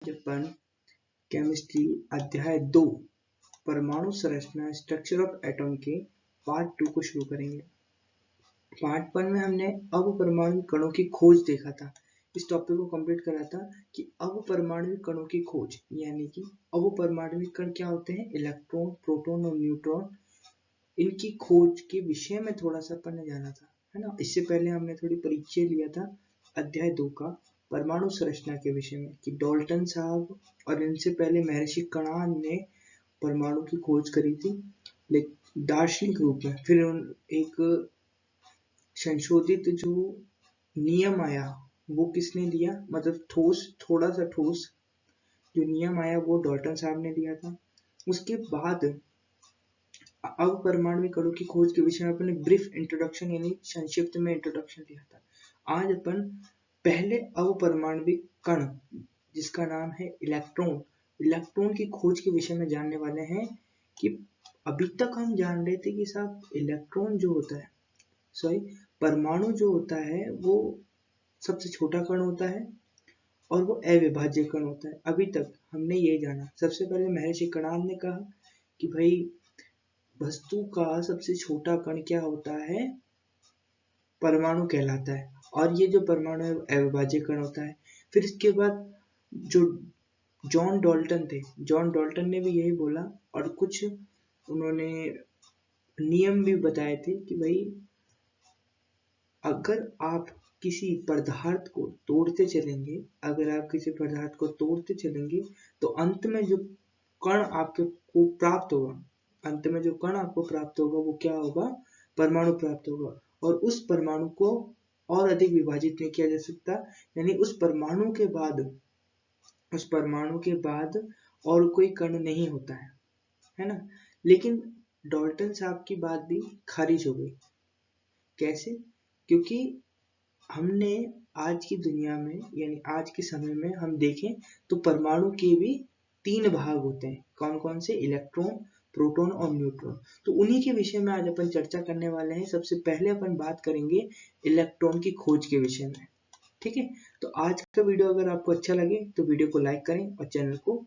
अपन chemistry अध्याय 2 परमाणु संरचना स्ट्रक्चर ऑफ एटम के पार्ट 2 को शुरू करेंगे। पार्ट 1 में हमने अपपरमाणु कणों की खोज देखा था। इस टॉपिक को कंप्लीट करा था कि अपपरमाणु कणों की खोज यानी कि अपपरमाणु कण क्या होते हैं, इलेक्ट्रॉन, प्रोटॉन और न्यूट्रॉन, इनकी खोज के विषय में थोड़ा सा अपन ने जाना था, है ना। इससे पहले हमने थोड़ी परिचय लिया था अध्याय 2 का परमाणु संरचना के विषय में कि डाल्टन साहब और इनसे पहले महर्षि कणाद ने परमाणु की खोज करी थी दार्शनिक रूप में। फिर एक संशोधित जो नियम आया वो किसने दिया, मतलब थोड़ा सा ठोस जो नियम आया वो डाल्टन साहब ने दिया था। उसके बाद अब परमाणु कणों की खोज के विषय में अपने ब्रीफ इंट्रोडक्शन यानी संक्षिप्त में इंट्रोडक्शन दिया था। आज अपन पहले अपपरमाणविक कण जिसका नाम है इलेक्ट्रॉन की खोज के विषय में जानने वाले हैं। कि अभी तक हम जान रहे थे कि साहब इलेक्ट्रॉन जो होता है, परमाणु जो होता है वो सबसे छोटा कण होता है और वो अविभाज्य कण होता है। अभी तक हमने ये जाना। सबसे पहले महर्षि कणाद ने कहा कि भाई वस्तु का सबसे छोटा कण क्या होता है, परमाणु कहलाता है, और ये जो परमाणु है अविभाज्य कण होता है। फिर इसके बाद जो जॉन डाल्टन ने भी यही बोला और कुछ उन्होंने नियम भी बताए थे कि भाई अगर आप किसी पदार्थ को तोड़ते चलेंगे तो अंत में जो कण आपको प्राप्त होगा वो क्या होगा, परमाणु प्राप्त होगा। और उस परमाणु को और अधिक विभाजित नहीं किया जा सकता, यानी उस परमाणु के बाद और कोई कण नहीं होता है ना। लेकिन डाल्टन साहब की बात भी खारिज हो गई। कैसे? क्योंकि हमने आज की दुनिया में यानी आज के समय में हम देखें तो परमाणु के भी 3 भाग होते हैं। कौन कौन से? इलेक्ट्रॉन, प्रोटॉन और न्यूट्रॉन। तो उन्हीं के विषय में आज अपन चर्चा करने वाले हैं। सबसे पहले अपन बात करेंगे इलेक्ट्रॉन की खोज के विषय में, ठीक है। तो आज का वीडियो अगर आपको अच्छा लगे तो वीडियो को लाइक करें और चैनल को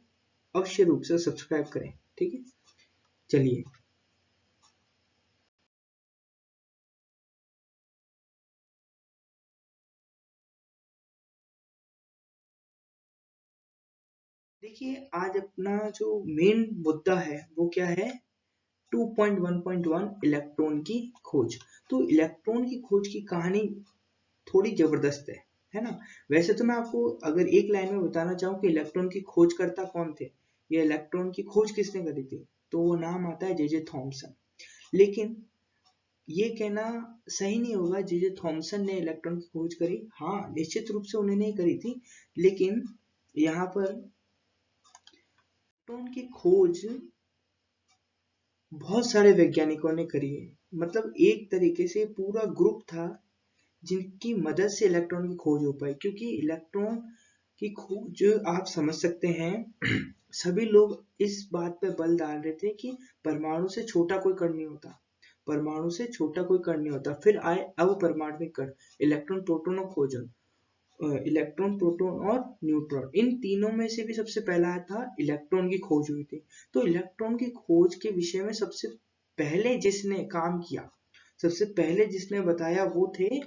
अवश्य रूप से सब्सक्राइब करें, ठीक है। चलिए देखिए, आज अपना जो मेन मुद्दा है वो क्या है, 2.1.1 इलेक्ट्रॉन की खोज। तो इलेक्ट्रॉन की खोज की कहानी थोड़ी जबरदस्त है ना। वैसे तो मैं आपको अगर एक लाइन में बताना चाहूँ कि इलेक्ट्रॉन की खोजकर्ता कौन थे, ये इलेक्ट्रॉन की खोज किसने करी थी, तो वो नाम आता है जे थॉमसन। लेकिन ये कहना सही नहीं होगा जे थॉमसन ने इलेक्ट्रॉन की खोज करी। हाँ, निश्चित रूप से उन्होंने ही करी थी, लेकिन यहाँ पर इलेक्ट्रॉन की खोज बहुत सारे वैज्ञानिकों ने करी है। मतलब एक तरीके से पूरा ग्रुप था जिनकी मदद से इलेक्ट्रॉन की खोज हो पाई। क्योंकि इलेक्ट्रॉन की खोज आप समझ सकते हैं सभी लोग इस बात पे बल डाल रहे थे कि परमाणु से छोटा कोई कण नहीं होता। फिर आए अपपरमाणविक कण, इलेक्ट्रॉन, प्रोटॉन और न्यूट्रॉन। इन तीनों में से भी सबसे पहला था इलेक्ट्रॉन की खोज हुई थी। तो इलेक्ट्रॉन की खोज के विषय में सबसे पहले जिसने काम किया, सबसे पहले जिसने बताया वो थे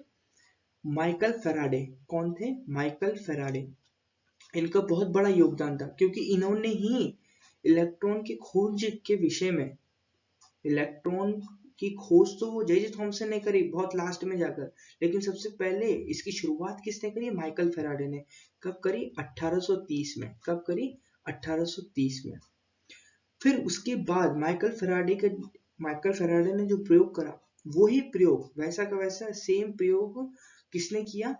माइकल फैराडे। कौन थे? Michael Faraday. इनका बहुत बड़ा योगदान था क्योंकि इन्होंने ही इलेक्ट्रॉन की खोज के विषय में, इलेक्ट्रॉन की खोज तो वो जे थॉमसन ने करी बहुत लास्ट में जाकर, लेकिन सबसे पहले इसकी शुरुआत किसने करी? माइकल फैराडे ने। कब करी? 1830 में। कब करी? 1830 में। फिर उसके बाद माइकल फैराडे ने जो प्रयोग करा वही प्रयोग वैसा का वैसा सेम प्रयोग किसने किया?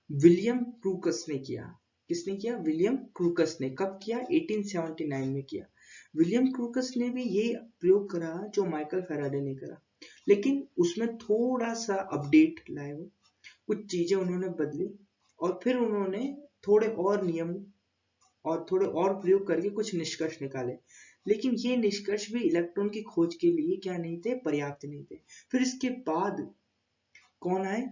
विलियम क्रूकस ने किया। किसने किया? विलियम क्रूकस ने। कब किया? 1879 में किया। विलियम क्रूकस ने भी ये प्रयोग करा जो माइकल फैराडे ने करा, लेकिन उसमें थोड़ा सा अपडेट लाए वो, कुछ चीजें उन्होंने बदली और फिर उन्होंने थोड़े और नियम और थोड़े और प्रयोग करके कुछ निष्कर्ष निकाले। लेकिन ये निष्कर्ष भी इलेक्ट्रॉन की खोज के लिए क्या नहीं थे? पर्याप्त नहीं थे। फिर इसके बाद कौन आए?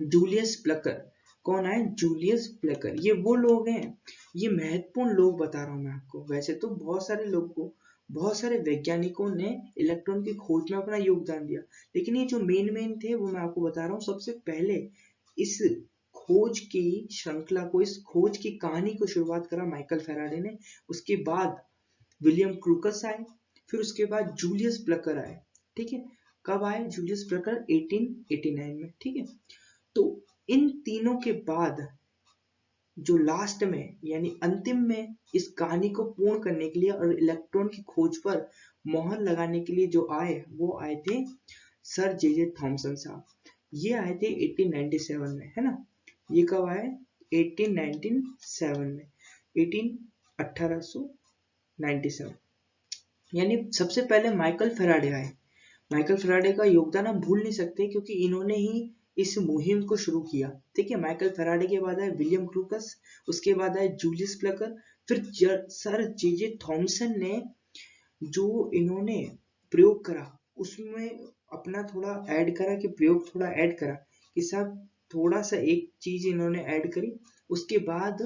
Julius Plucker. कौन आए? Julius Plucker. ये वो लोग हैं, ये महत्वपूर्ण लोग बता रहा हूँ मैं आपको। वैसे तो बहुत सारे लोगों को, बहुत सारे वैज्ञानिकों ने इलेक्ट्रॉन की खोज में अपना योगदान दिया, लेकिन ये जो मेन थे वो मैं आपको बता रहा हूँ। सबसे पहले इस खोज की श्रृंखला को, इस खोज की कहानी को शुरुआत करा माइकल फैराडे ने। उसके बाद विलियम क्रूकस आए, फिर उसके बाद जूलियस प्लकर आए। ठीक है, कब आए जूलियस प्लकर? 1889 में। ठीक है, तो इन तीनों के बाद जो लास्ट में यानी अंतिम में इस कहानी को पूर्ण करने के लिए और इलेक्ट्रॉन की खोज पर मोहर लगाने के लिए जो आए, वो आए थे सर जे थॉमसन साहब। ये आए थे 1897 में, है ना। ये कब आए? 1897 में, 1897, यानी सबसे पहले माइकल फैराडे आए। माइकल फैराडे का योगदान हम भूल नहीं सकते, क्योंकि इन्होंने ही इस मुहिम को शुरू किया। ठीक है, माइकल फैराडे के बाद आए विलियम क्रूकस, उसके बाद आए जूलियस प्लकर, फिर सर जे थॉमसन ने जो इन्होंने प्रयोग करा उसमें अपना थोड़ा ऐड करा, कि प्रयोग थोड़ा ऐड करा कि साहब थोड़ा सा एक चीज इन्होंने ऐड करी। उसके बाद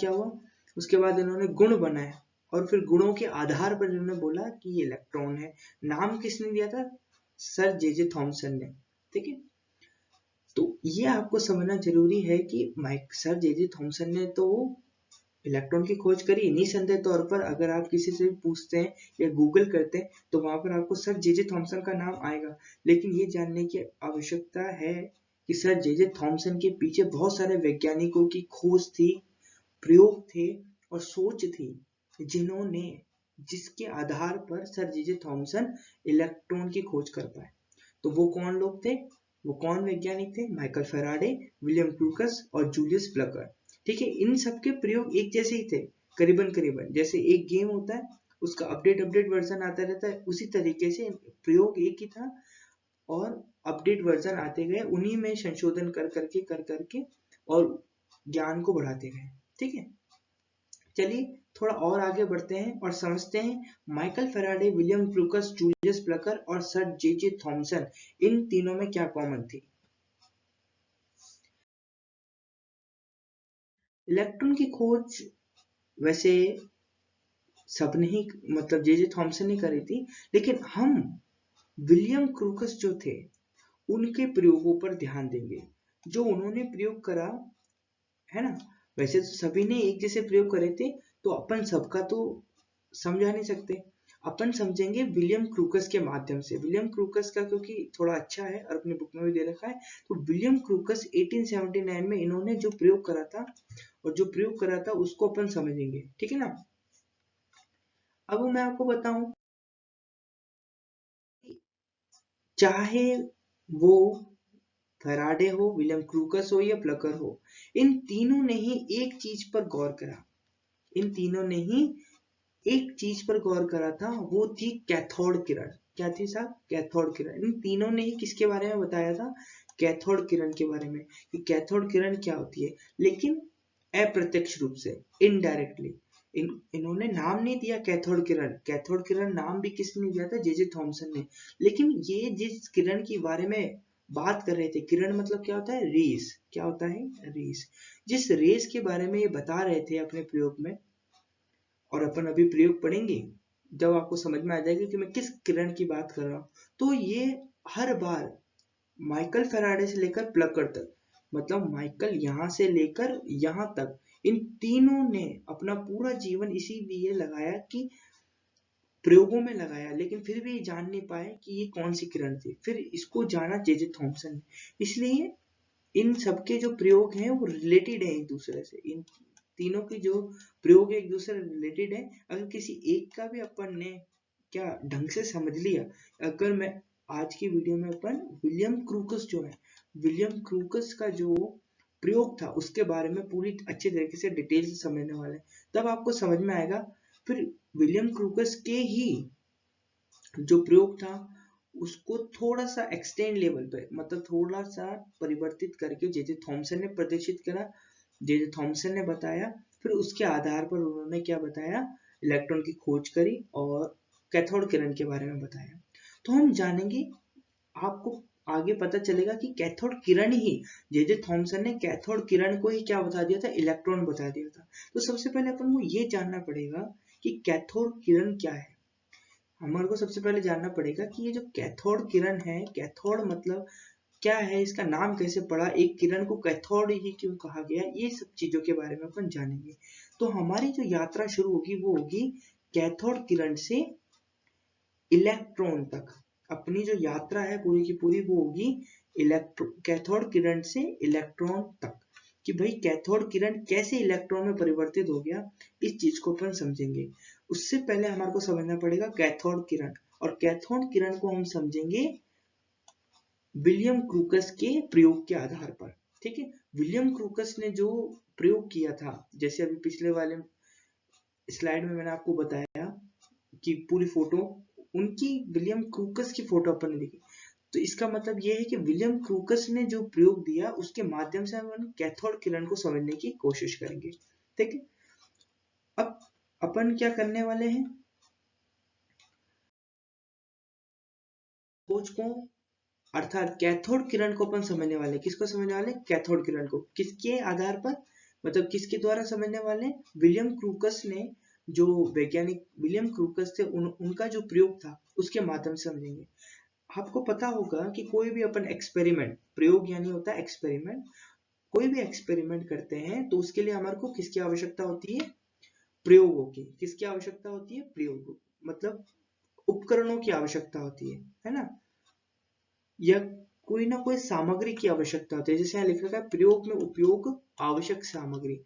क्या हुआ? उसके बाद इन्होंने गुण बनाए, और फिर गुणों के आधार पर इन्होंने बोला कि ये इलेक्ट्रॉन है। नाम किसने दिया था? सर जे थॉमसन ने। ठीक है, तो ये आपको समझना जरूरी है कि सर जे थॉमसन ने तो इलेक्ट्रॉन की खोज करी। निसंदेह तौर पर अगर आप किसी से पूछते हैं या गूगल करते हैं तो वहां पर आपको सर जे थॉमसन का नाम आएगा, लेकिन ये जानने की आवश्यकता है कि सर जे थॉमसन के पीछे बहुत सारे वैज्ञानिकों की खोज थी, प्रयोग थे और सोच थी, जिन्होंने, जिसके आधार पर सर जे थॉमसन इलेक्ट्रॉन की खोज कर पाए। तो वो कौन लोग थे? वो कौन वैज्ञानिक थे? माइकल फैराडे, विलियम क्रूकस और जूलियस प्लकर। ठीक है, इन सबके प्रयोग एक जैसे ही थे, करीबन करीबन। जैसे एक गेम होता है, उसका अपडेट वर्जन आता रहता है, उसी तरीके से प्रयोग एक ही था और अपडेट वर्जन आते गए, उन्हीं में संशोधन कर करके और ज्ञान को बढ़ाते गए। ठीक है, चलिए थोड़ा और आगे बढ़ते हैं और समझते हैं Michael Faraday, William Crookes, Julius Plucker और सर जे थॉमसन, इन तीनों में क्या कॉमन थी। इलेक्ट्रॉन की खोज वैसे सबने ही, मतलब जे थॉमसन ने करी थी, लेकिन हम विलियम क्रूकस जो थे उनके प्रयोगों पर ध्यान देंगे, जो उन्होंने प्रयोग करा, है ना। वैसे तो सभी ने एक जैसे प्रयोग करे थे, तो अपन सबका तो समझा नहीं सकते, अपन समझेंगे विलियम क्रूकस के माध्यम से। विलियम क्रूकस का क्योंकि थोड़ा अच्छा है और अपनी बुक में भी दे रखा है, तो विलियम क्रूकस 1879 में इन्होंने जो प्रयोग करा था, और जो प्रयोग करा था उसको अपन समझेंगे। ठीक है ना। अब मैं आपको बताऊं, चाहे वो फैराडे हो, विलियम क्रूकस हो या प्लकर हो, इन तीनों ने ही एक चीज पर गौर करा। इन तीनों ने ही एक चीज पर गौर करा था, वो थी कैथोड किरण। क्या थी साहब? कैथोड किरण। इन तीनों ने ही किसके बारे में बताया था? कैथोड किरण के बारे में, कि कैथोड किरण क्या होती है, लेकिन अप्रत्यक्ष रूप से, इनडायरेक्टली। इन्होंने नाम नहीं दिया कैथोड किरण। कैथोड किरण नाम भी किसने दिया था? जे थॉमसन ने। लेकिन ये जिस किरण के बारे में बात कर रहे थे, किरण मतलब क्या होता है? रेस। क्या होता है? रेस। जिस रेस के बारे में ये बता रहे थे अपने प्रयोग में, और अपन अभी प्रयोग पढ़ेंगे जब आपको समझ में आ जाएगा कि मैं किस किरण की बात कर रहा हूँ, तो ये हर बार माइकल फैराडे से लेकर प्लकर तक, मतलब माइकल यहाँ से लेकर यहाँ तक, इन तीनों ने अपना पूरा जीवन इसीलिए लगाया कि प्रयोगों में लगाया, लेकिन फिर भी जान नहीं पाए कि ये कौन सी किरण थी। फिर इसको जाना जे थॉमसन ने। इसलिए इन सबके जो प्रयोग हैं वो रिलेटेड है एक दूसरे से। इन तीनों के जो प्रयोग एक दूसरे से रिलेटेड है। अगर किसी एक का भी अपन ने क्या ढंग से समझ लिया, अगर मैं आज की वीडियो में अपन विलियम क्रूकस जो है, विलियम क्रूकस का जो प्रयोग था उसके बारे में पूरी अच्छे तरीके से डिटेल से समझने वाले हैं, तब आपको समझ में आएगा। फिर विलियम क्रूकस के ही जो प्रयोग था उसको थोड़ा सा एक्सटेंड लेवल पे, मतलब थोड़ा सा परिवर्तित करके जे थॉमसन ने प्रदर्शित करा, जे थॉमसन ने बताया। फिर उसके आधार पर उन्होंने क्या बताया? इलेक्ट्रॉन की खोज करी और कैथोड किरण के बारे में बताया। तो हम जानेंगे, आपको आगे पता चलेगा कि कैथोड किरण ही, जे थॉमसन ने कैथोड किरण को ही क्या बता दिया था, इलेक्ट्रॉन बता दिया था। तो सबसे पहले अपन को ये जानना पड़ेगा कि कैथोड किरण क्या है। हमारे को सबसे पहले जानना पड़ेगा कि ये जो कैथोड किरण है, कैथोड मतलब क्या है, इसका नाम कैसे पड़ा, एक किरण को कैथोड ही क्यों कहा गया, ये सब चीजों के बारे में अपन जानेंगे। तो हमारी जो यात्रा शुरू होगी वो होगी कैथोड किरण से इलेक्ट्रॉन तक। अपनी जो यात्रा है पूरी की पूरी वो होगी कैथोड किरण से इलेक्ट्रॉन तक, कि भाई कैथोड किरण कैसे इलेक्ट्रॉन में परिवर्तित हो गया, इस चीज को अपन समझेंगे। उससे पहले हमारे को समझना पड़ेगा कैथोड किरण, और कैथोड किरण को हम समझेंगे विलियम क्रूकस के प्रयोग के आधार पर। ठीक है, विलियम क्रूकस ने जो प्रयोग किया था, जैसे अभी पिछले वाले स्लाइड में मैंने आपको बताया कि पूरी फोटो उनकी, विलियम क्रूकस की फोटो अपन ने देखी। तो इसका मतलब यह है कि विलियम क्रूकस ने जो प्रयोग दिया उसके माध्यम से हम कैथोड किरण को समझने की कोशिश करेंगे। ठीक है, अब अपन क्या करने वाले हैं, खोज को अर्थात कैथोड किरण को अपन समझने वाले, किसको समझने वाले, कैथोड किरण को। किसके आधार पर, मतलब किसके द्वारा समझने वाले, विलियम क्रूकस ने, जो वैज्ञानिक विलियम क्रूकस थे उनका जो प्रयोग था उसके माध्यम से समझेंगे। आपको पता होगा कि कोई भी अपन एक्सपेरिमेंट, प्रयोग यानी होता है एक्सपेरिमेंट, कोई भी एक्सपेरिमेंट करते हैं तो उसके लिए हमारे को किसकी आवश्यकता होती है, प्रयोगों की। किसकी आवश्यकता होती है, प्रयोग मतलब उपकरणों की आवश्यकता होती है ना, या कोई ना कोई सामग्री की आवश्यकता होती है। जैसे यहाँ लिख रखा है प्रयोग में उपयोग आवश्यक सामग्री,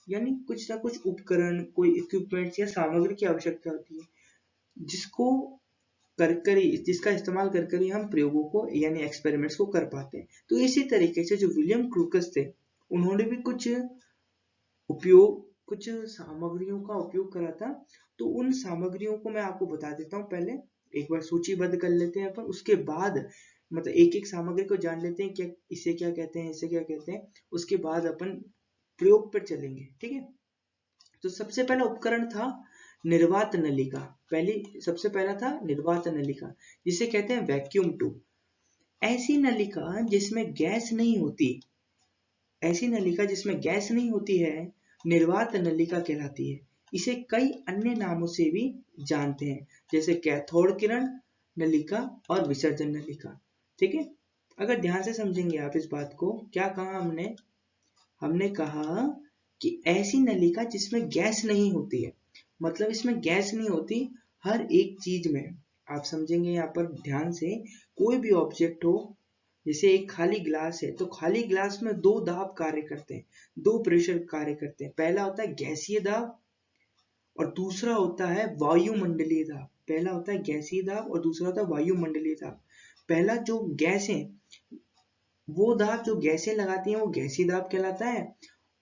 यानी कुछ ना कुछ उपकरण, कोई इक्विपमेंट या सामग्री की आवश्यकता होती है, जिसको कर ही, जिसका इस्तेमाल कर ही हम प्रयोगों को यानी एक्सपेरिमेंट्स को कर पाते हैं। तो इसी तरीके से जो विलियम क्रूकस थे उन्होंने भी कुछ सामग्रियों का उपयोग करा था। तो उन सामग्रियों को मैं आपको बता देता हूँ, पहले एक बार सूचीबद्ध कर लेते हैं अपन, उसके बाद मतलब एक एक सामग्री को जान लेते हैं, क्या इसे क्या कहते हैं, इसे क्या कहते हैं, उसके बाद अपन प्रयोग पर चलेंगे। ठीक है, तो सबसे पहला उपकरण था निर्वात नलिका। सबसे पहला था निर्वात नलिका, जिसे कहते हैं वैक्यूम ट्यूब। ऐसी नलिका जिसमें गैस नहीं होती, ऐसी नलिका जिसमें गैस नहीं होती है निर्वात नलिका कहलाती है। इसे कई अन्य नामों से भी जानते हैं, जैसे कैथोड किरण नलिका और विसर्जन नलिका। ठीक है, अगर ध्यान से समझेंगे आप इस बात को, क्या कहा हमने, हमने कहा कि ऐसी नलिका जिसमें गैस नहीं होती है, मतलब इसमें गैस नहीं होती हर एक चीज में। आप समझेंगे यहाँ पर ध्यान से, कोई भी ऑब्जेक्ट हो, जैसे एक खाली ग्लास है तो खाली ग्लास में दो दाब कार्य करते हैं, दो प्रेशर कार्य करते हैं। पहला होता है गैसीय दाब और दूसरा होता है वायुमंडलीय दाब। पहला होता है गैसीय दाब और दूसरा होता है वायुमंडलीय दाब। पहला जो गैस है, वो दाब जो गैसें लगाती हैं वो गैसीय दाब कहलाता है,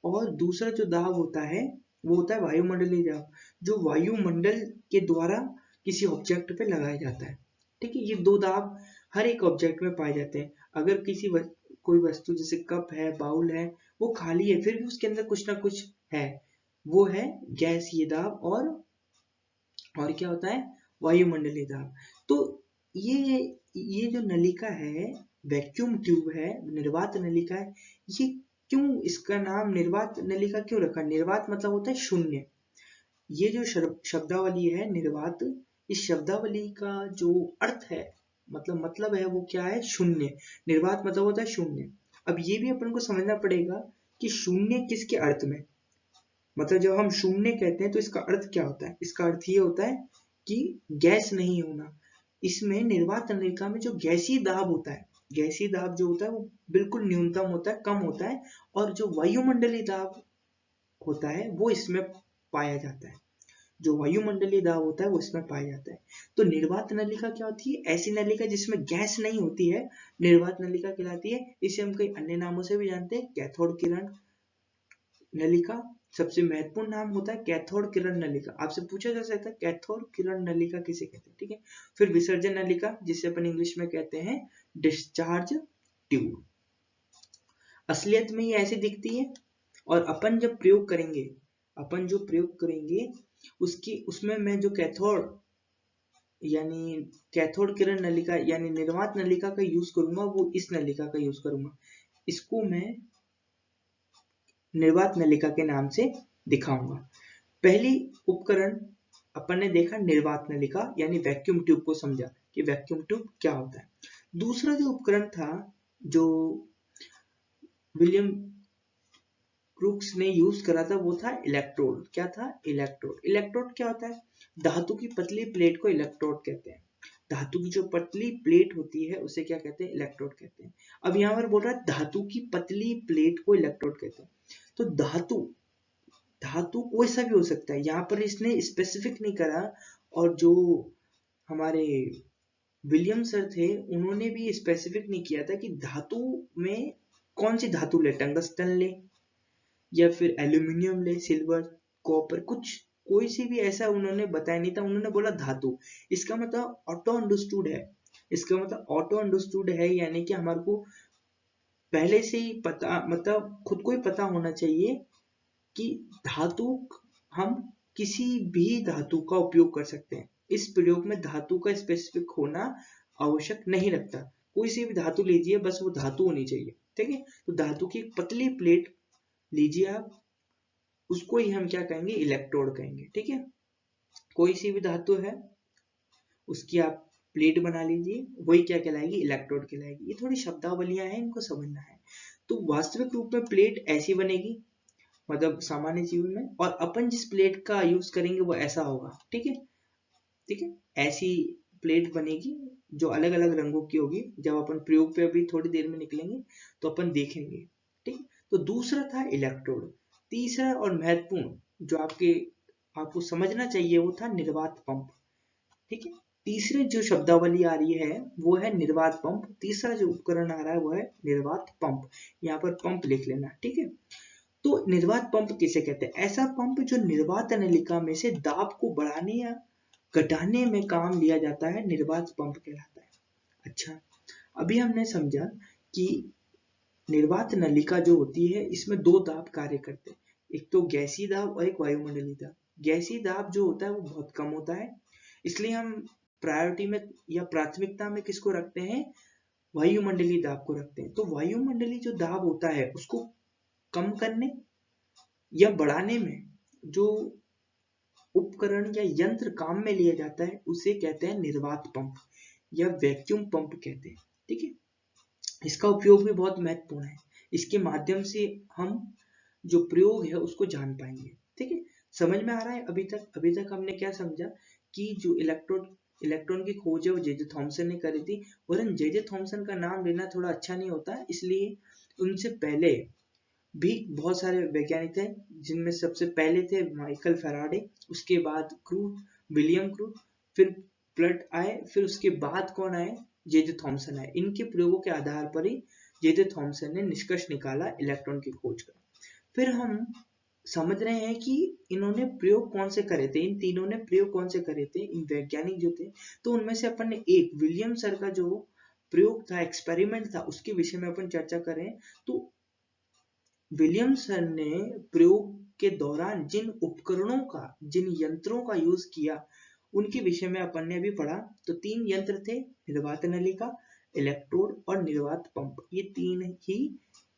और दूसरा जो दाब होता है वो होता है वायुमंडलीय दाब, जो वायुमंडल के द्वारा किसी ऑब्जेक्ट पे लगाया जाता है। ठीक है, ये दो दाब हर एक ऑब्जेक्ट में पाए जाते हैं। अगर कोई वस्तु जैसे कप है, बाउल है, वो खाली है फिर भी उसके अंदर कुछ ना कुछ है, वो है गैसीय दाब, और क्या होता है, वायुमंडलीय दाब। तो ये जो नलिका है, वैक्यूम ट्यूब है, निर्वात नलिका है, ये क्यों इसका नाम निर्वात नलिका क्यों रखा, निर्वात मतलब होता है शून्य। ये जो शब्दावली है निर्वात, इस शब्दावली का जो अर्थ है, मतलब है वो क्या है, शून्य। निर्वात मतलब होता है शून्य। अब ये भी अपन को समझना पड़ेगा कि शून्य किसके अर्थ में, मतलब जब हम शून्य कहते हैं तो इसका अर्थ क्या होता है, इसका अर्थ ये होता है कि गैस नहीं होना। इसमें निर्वात नलिका में जो गैसीय दाब होता है, गैसीय दाब जो होता है वो बिल्कुल न्यूनतम होता है, कम होता है, और जो वायुमंडलीय दाब होता है वो इसमें पाया जाता है, जो वायुमंडलीय दाब होता है वो इसमें पाया जाता है। तो निर्वात नलिका क्या होती है, ऐसी नलिका जिसमें गैस नहीं होती है, निर्वात नलिका कहलाती है। इसे हम कई अन्य नामों से भी जानते हैं, कैथोड किरण नलिका, सबसे महत्वपूर्ण नाम होता है कैथोड किरण नलिका। आपसे पूछा जा सकता है कैथोड किरण नलिका किसे कहते हैं। ठीक है, फिर विसर्जन नलिका, जिसे अपन इंग्लिश में कहते हैं डिस्चार्ज ट्यूब। असलियत में ये ऐसी दिखती है, और अपन जब प्रयोग करेंगे, अपन जो प्रयोग करेंगे उसमें मैं जो कैथोड यानी कैथोड किरण नलिका यानी निर्वात नलिका का यूज करूंगा वो इस नलिका का यूज करूंगा। इसको मैं निर्वात नलिका के नाम से दिखाऊंगा। पहली उपकरण अपन ने देखा निर्वात नलिका यानी वैक्यूम ट्यूब को समझा कि वैक्यूम ट्यूब क्या होता है। दूसरा जो उपकरण था जो विलियम क्रूक्स ने यूज करा था वो था इलेक्ट्रोड। क्या था? इलेक्ट्रोड। इलेक्ट्रोड क्या होता है? धातु की पतली प्लेट को इलेक्ट्रोड कहते हैं। धातु की जो पतली प्लेट होती है उसे क्या कहते हैं? इलेक्ट्रोड कहते हैं। अब यहाँ पर बोल रहा है धातु की पतली प्लेट को इलेक्ट्रोड कहते हैं। तो धातु धातु कोई सा भी हो सकता है, यहाँ पर इसने स्पेसिफिक नहीं करा। और जो हमारे विलियम सर थे उन्होंने भी स्पेसिफिक नहीं किया था कि धातु में कौन सी धातु ले, टंगस्टन ले या फिर एल्यूमिनियम ले, सिल्वर, कॉपर, कुछ कोई सी भी ऐसा उन्होंने बताया नहीं था। उन्होंने बोला धातु। इसका मतलब ऑटो अंडरस्टूड है। इसका मतलब ऑटो अंडरस्टूड है यानी कि हमारे को पहले से ही पता, मतलब खुद को ही पता होना चाहिए कि धातु हम किसी भी धातु का उपयोग कर सकते हैं। इस प्रयोग में धातु का स्पेसिफिक होना आवश्यक नहीं रखता। कोई सी भी धातु लीजिए, बस वो धातु होनी चाहिए। ठीक है, तो धातु की एक पतली प्लेट लीजिए आप, उसको ही हम क्या कहेंगे? इलेक्ट्रोड कहेंगे। ठीक है, कोई सी भी धातु है उसकी आप प्लेट बना लीजिए, वही क्या कहलाएगी? इलेक्ट्रोड कहलाएगी। ये थोड़ी शब्दावलियां हैं, इनको समझना है। तो वास्तविक रूप में प्लेट ऐसी बनेगी, मतलब सामान्य जीवन में, और अपन जिस प्लेट का यूज करेंगे वो ऐसा होगा। ठीक है, ठीक है, ऐसी प्लेट बनेगी जो अलग अलग रंगों की होगी। जब अपन प्रयोग पे अभी थोड़ी देर में निकलेंगे तो अपन देखेंगे। ठीक, तो दूसरा था इलेक्ट्रोड। तीसरा और महत्वपूर्ण जो आपको समझना चाहिए वो था निर्वात पंप। ठीक है, तीसरे जो शब्दावली आ रही है वो है निर्वात पंप। तीसरा जो उपकरण आ रहा है वो है निर्वात पंप। यहाँ पर पंप लिख लेना। ठीक है, तो निर्वात पंप किसे कहते हैं? ऐसा पंप जो निर्वात नलिका में से दाब को बढ़ाने या घटाने में काम लिया जाता है, निर्वात पंप कहलाता है। अच्छा, अभी हमने समझा कि निर्वात नलिका जो होती है इसमें दो दाब कार्य करते हैं, एक तो गैसीय दाब और एक वायुमंडलीय दाब। गैसीय दाब जो होता है वो बहुत कम होता है, इसलिए हम प्रायोरिटी में या प्राथमिकता में किसको रखते हैं? वायुमंडलीय दाब को रखते हैं। तो वायुमंडलीय जो दाब होता है उसको कम करने या बढ़ाने में जो उपकरण या यंत्र काम में लिया जाता है उसे कहते हैं निर्वात पंप या वैक्यूम पंप कहते हैं। ठीक है, इसका उपयोग भी बहुत महत्वपूर्ण है। इसके माध्यम से हम जो प्रयोग है उसको जान पाएंगे। ठीक है, समझ में आ रहा है? अभी तक हमने क्या समझा कि जो इलेक्ट्रॉन की खोज है वो जे जे थॉमसन ने करी थी। वरन जे जे थॉमसन का नाम लेना थोड़ा अच्छा नहीं होता, इसलिए उनसे पहले भी बहुत सारे वैज्ञानिक थे, जिनमें सबसे पहले थे माइकल फैराडे, उसके बाद विलियम क्रूक, फिर प्लट आए, फिर उसके बाद कौन आए? जे जे थॉमसन आए। इनके प्रयोगों के आधार पर ही जे जे थॉमसन ने निष्कर्ष निकाला इलेक्ट्रॉन की खोज का। फिर हम समझ रहे हैं कि इन्होंने प्रयोग कौन से करे थे, इन तीनों ने प्रयोग कौन से करे थे, इन वैज्ञानिक जो थे। तो उनमें से अपन ने एक विलियम सर का जो प्रयोग था, एक्सपेरिमेंट था, उसके विषय में अपन चर्चा करें तो विलियम सर ने प्रयोग के दौरान जिन उपकरणों का, जिन यंत्रों का यूज किया उनके विषय में अपन ने अभी पढ़ा। तो तीन यंत्र थे, निर्वात नलिका, इलेक्ट्रोड और निर्वात पंप। ये तीन ही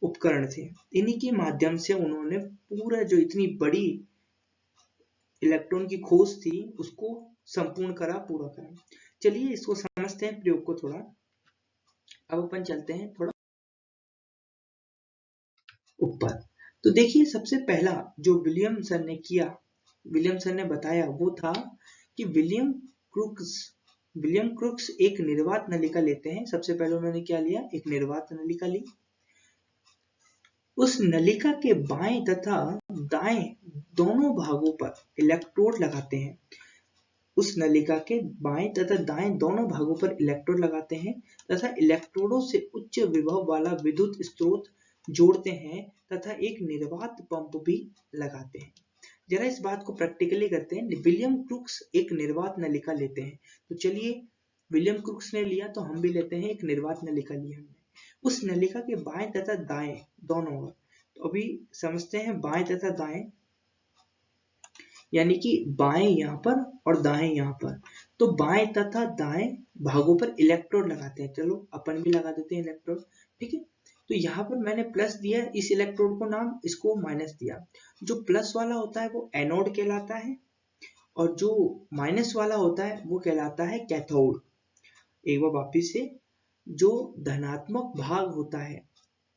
उपकरण थे। इन्हीं के माध्यम से उन्होंने पूरा जो इतनी बड़ी इलेक्ट्रॉन की खोज थी उसको संपूर्ण करा, पूरा करा। चलिए इसको समझते हैं प्रयोग को थोड़ा। अब अपन चलते हैं थोड़ा ऊपर। तो देखिए सबसे पहला जो विलियम सर ने किया, विलियम सर ने बताया वो था कि विलियम क्रूक्स एक निर्वात नलिका लेते हैं। सबसे पहले उन्होंने क्या लिया? एक निर्वात नलिका ली। उस नलिका के बाएं तथा दाएं दोनों भागों पर इलेक्ट्रोड लगाते हैं। उस नलिका के बाएं तथा दाएं दोनों भागों पर इलेक्ट्रोड लगाते हैं तथा इलेक्ट्रोडों से उच्च विभव वाला विद्युत स्रोत जोड़ते हैं तथा एक निर्वात पंप भी लगाते हैं। जरा इस बात को प्रैक्टिकली करते हैं। विलियम क्रूक्स एक निर्वात नलिका लेते हैं, तो चलिए विलियम क्रूक्स ने लिया तो हम भी लेते हैं, एक निर्वात नलिका ली हमने। उस नलिका के बाएं तथा दाएं दोनों ओर, तो अभी समझते हैं बाएं तथा दाएं, यानी कि बाएं यहाँ पर और दाएं यहाँ पर। तो बाएं तथा दाएं भागों पर इलेक्ट्रोड लगाते हैं। चलो अपन भी लगा देते हैं इलेक्ट्रोड, ठीक है। तो यहाँ पर मैंने प्लस दिया इस इलेक्ट्रोड को नाम, इसको माइनस दिया। जो प्लस वाला होता है वो एनोड कहलाता है और जो माइनस वाला होता है वो कहलाता है कैथोड। एक बार वापिस से, जो धनात्मक भाग होता है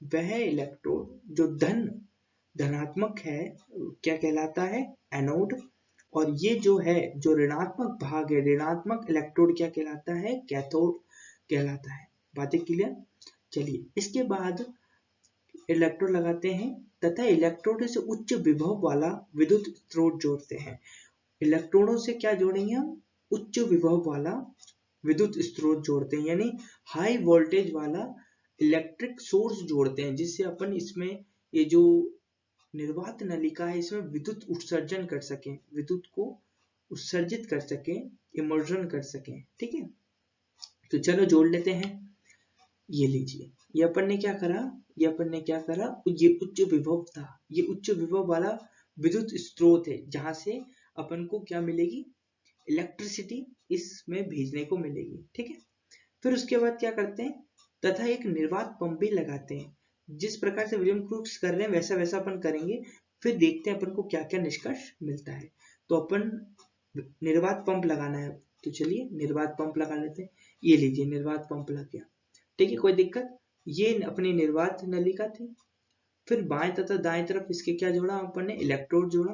वह इलेक्ट्रोड जो धनात्मक है क्या कहलाता है, एनोड। और ये जो है जो ऋणात्मक भाग है, ऋणात्मक इलेक्ट्रोड क्या कहलाता है, कैथोड कहलाता है। बातें क्लियर। चलिए इसके बाद इलेक्ट्रोड लगाते हैं तथा इलेक्ट्रोड से उच्च विभव वाला विद्युत स्रोत जोड़ते हैं। इलेक्ट्रोडों से क्या जोड़ेंगे हम, उच्च विभव वाला विद्युत स्रोत जोड़ते हैं, यानी हाई वोल्टेज वाला इलेक्ट्रिक सोर्स जोड़ते हैं, जिससे अपन इसमें ये जो निर्वात नलिका है इसमें विद्युत उत्सर्जन कर सकें, विद्युत को उत्सर्जित कर सकें, इमर्जन कर सकें, ठीक है। तो चलो जोड़ लेते हैं। ये लीजिए, ये अपन ने क्या करा, ये अपन ने क्या करा, ये उच्च विभव था, ये उच्च विभव वाला विद्युत स्रोत है जहां से अपन को क्या मिलेगी, इलेक्ट्रिसिटी इसमें भेजने को मिलेगी, ठीक है। फिर उसके बाद क्या करते हैं, तथा एक निर्वात पंप भी लगाते हैं। जिस प्रकार से विलियम क्रूक्स कर रहे हैं वैसा वैसा अपन करेंगे, फिर देखते हैं अपन को क्या क्या निष्कर्ष मिलता है। तो अपन निर्वात पंप लगाना है, तो चलिए निर्वात पंप लगा लेते हैं। ये लीजिए निर्वात पंप लग गया, ठीक है, कोई दिक्कत। ये अपनी निर्वात नलिका थी। फिर बाएं तथा दाएं तरफ इसके क्या जोड़ा अपन ने, इलेक्ट्रोड जोड़ा।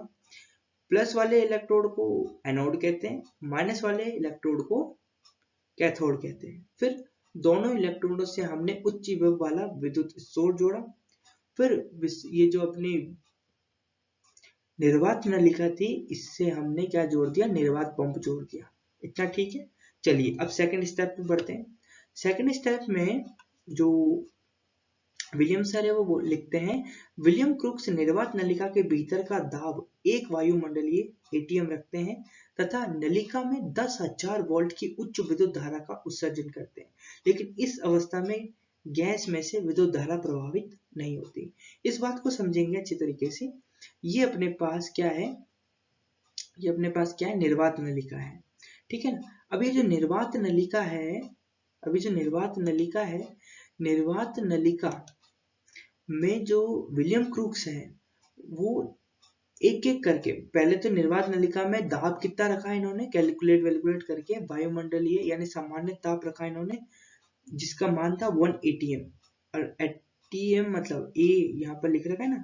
प्लस वाले इलेक्ट्रोड को एनोड कहते हैं, माइनस वाले इलेक्ट्रोड को कैथोड कहते हैं। फिर दोनों इलेक्ट्रोडों से हमने उच्च विभव वाला विद्युत स्रोत जोड़ा। फिर ये जो अपनी निर्वात नलिका थी इससे हमने क्या जोड़ दिया, निर्वात पंप जोड़ दिया। इतना ठीक है। चलिए अब सेकंड स्टेप पे बढ़ते हैं। सेकंड स्टेप में जो विलियम सर है वो लिखते हैं, विलियम क्रूक्स निर्वात नलिका के भीतर का दाब एक वायुमंडलीय एटीएम रखते हैं तथा नलिका में 10,000 वोल्ट की उच्च विद्युत धारा का उत्सर्जन करते हैं, लेकिन इस अवस्था में गैस में से विद्युत धारा प्रभावित नहीं होती। इस बात को समझेंगे अच्छी तरीके से। ये अपने पास क्या है, ये अपने पास क्या है, निर्वात नलिका है, ठीक है ना। अब ये जो निर्वात नलिका है, अभी जो निर्वात नलिका है, निर्वात नलिका में जो विलियम क्रूक्स है वो एक एक करके, पहले तो निर्वात नलिका में दाब कितना रखा है इन्होंने, कैलकुलेट करके वायुमंडलीय यानी सामान्य ताप रखा इन्होंने, जिसका मान था 1 atm। और एटीएम मतलब ए यहाँ पर लिख रखा है ना,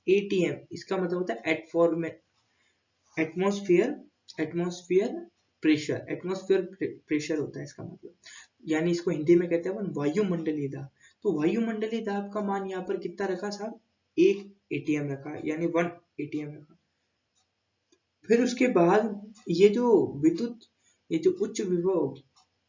एटीएम इसका मतलब होता है एटमॉस्फेयर प्रेशर होता है इसका मतलब, यानी इसको हिंदी में कहते हैं अपन वायुमंडलीय दाब। तो वायुमंडलीय दाब का मान यहाँ पर कितना रखा साहब, 1 atm रखा, यानी 1 atm रखा। फिर उसके बाद ये जो उच्च विभव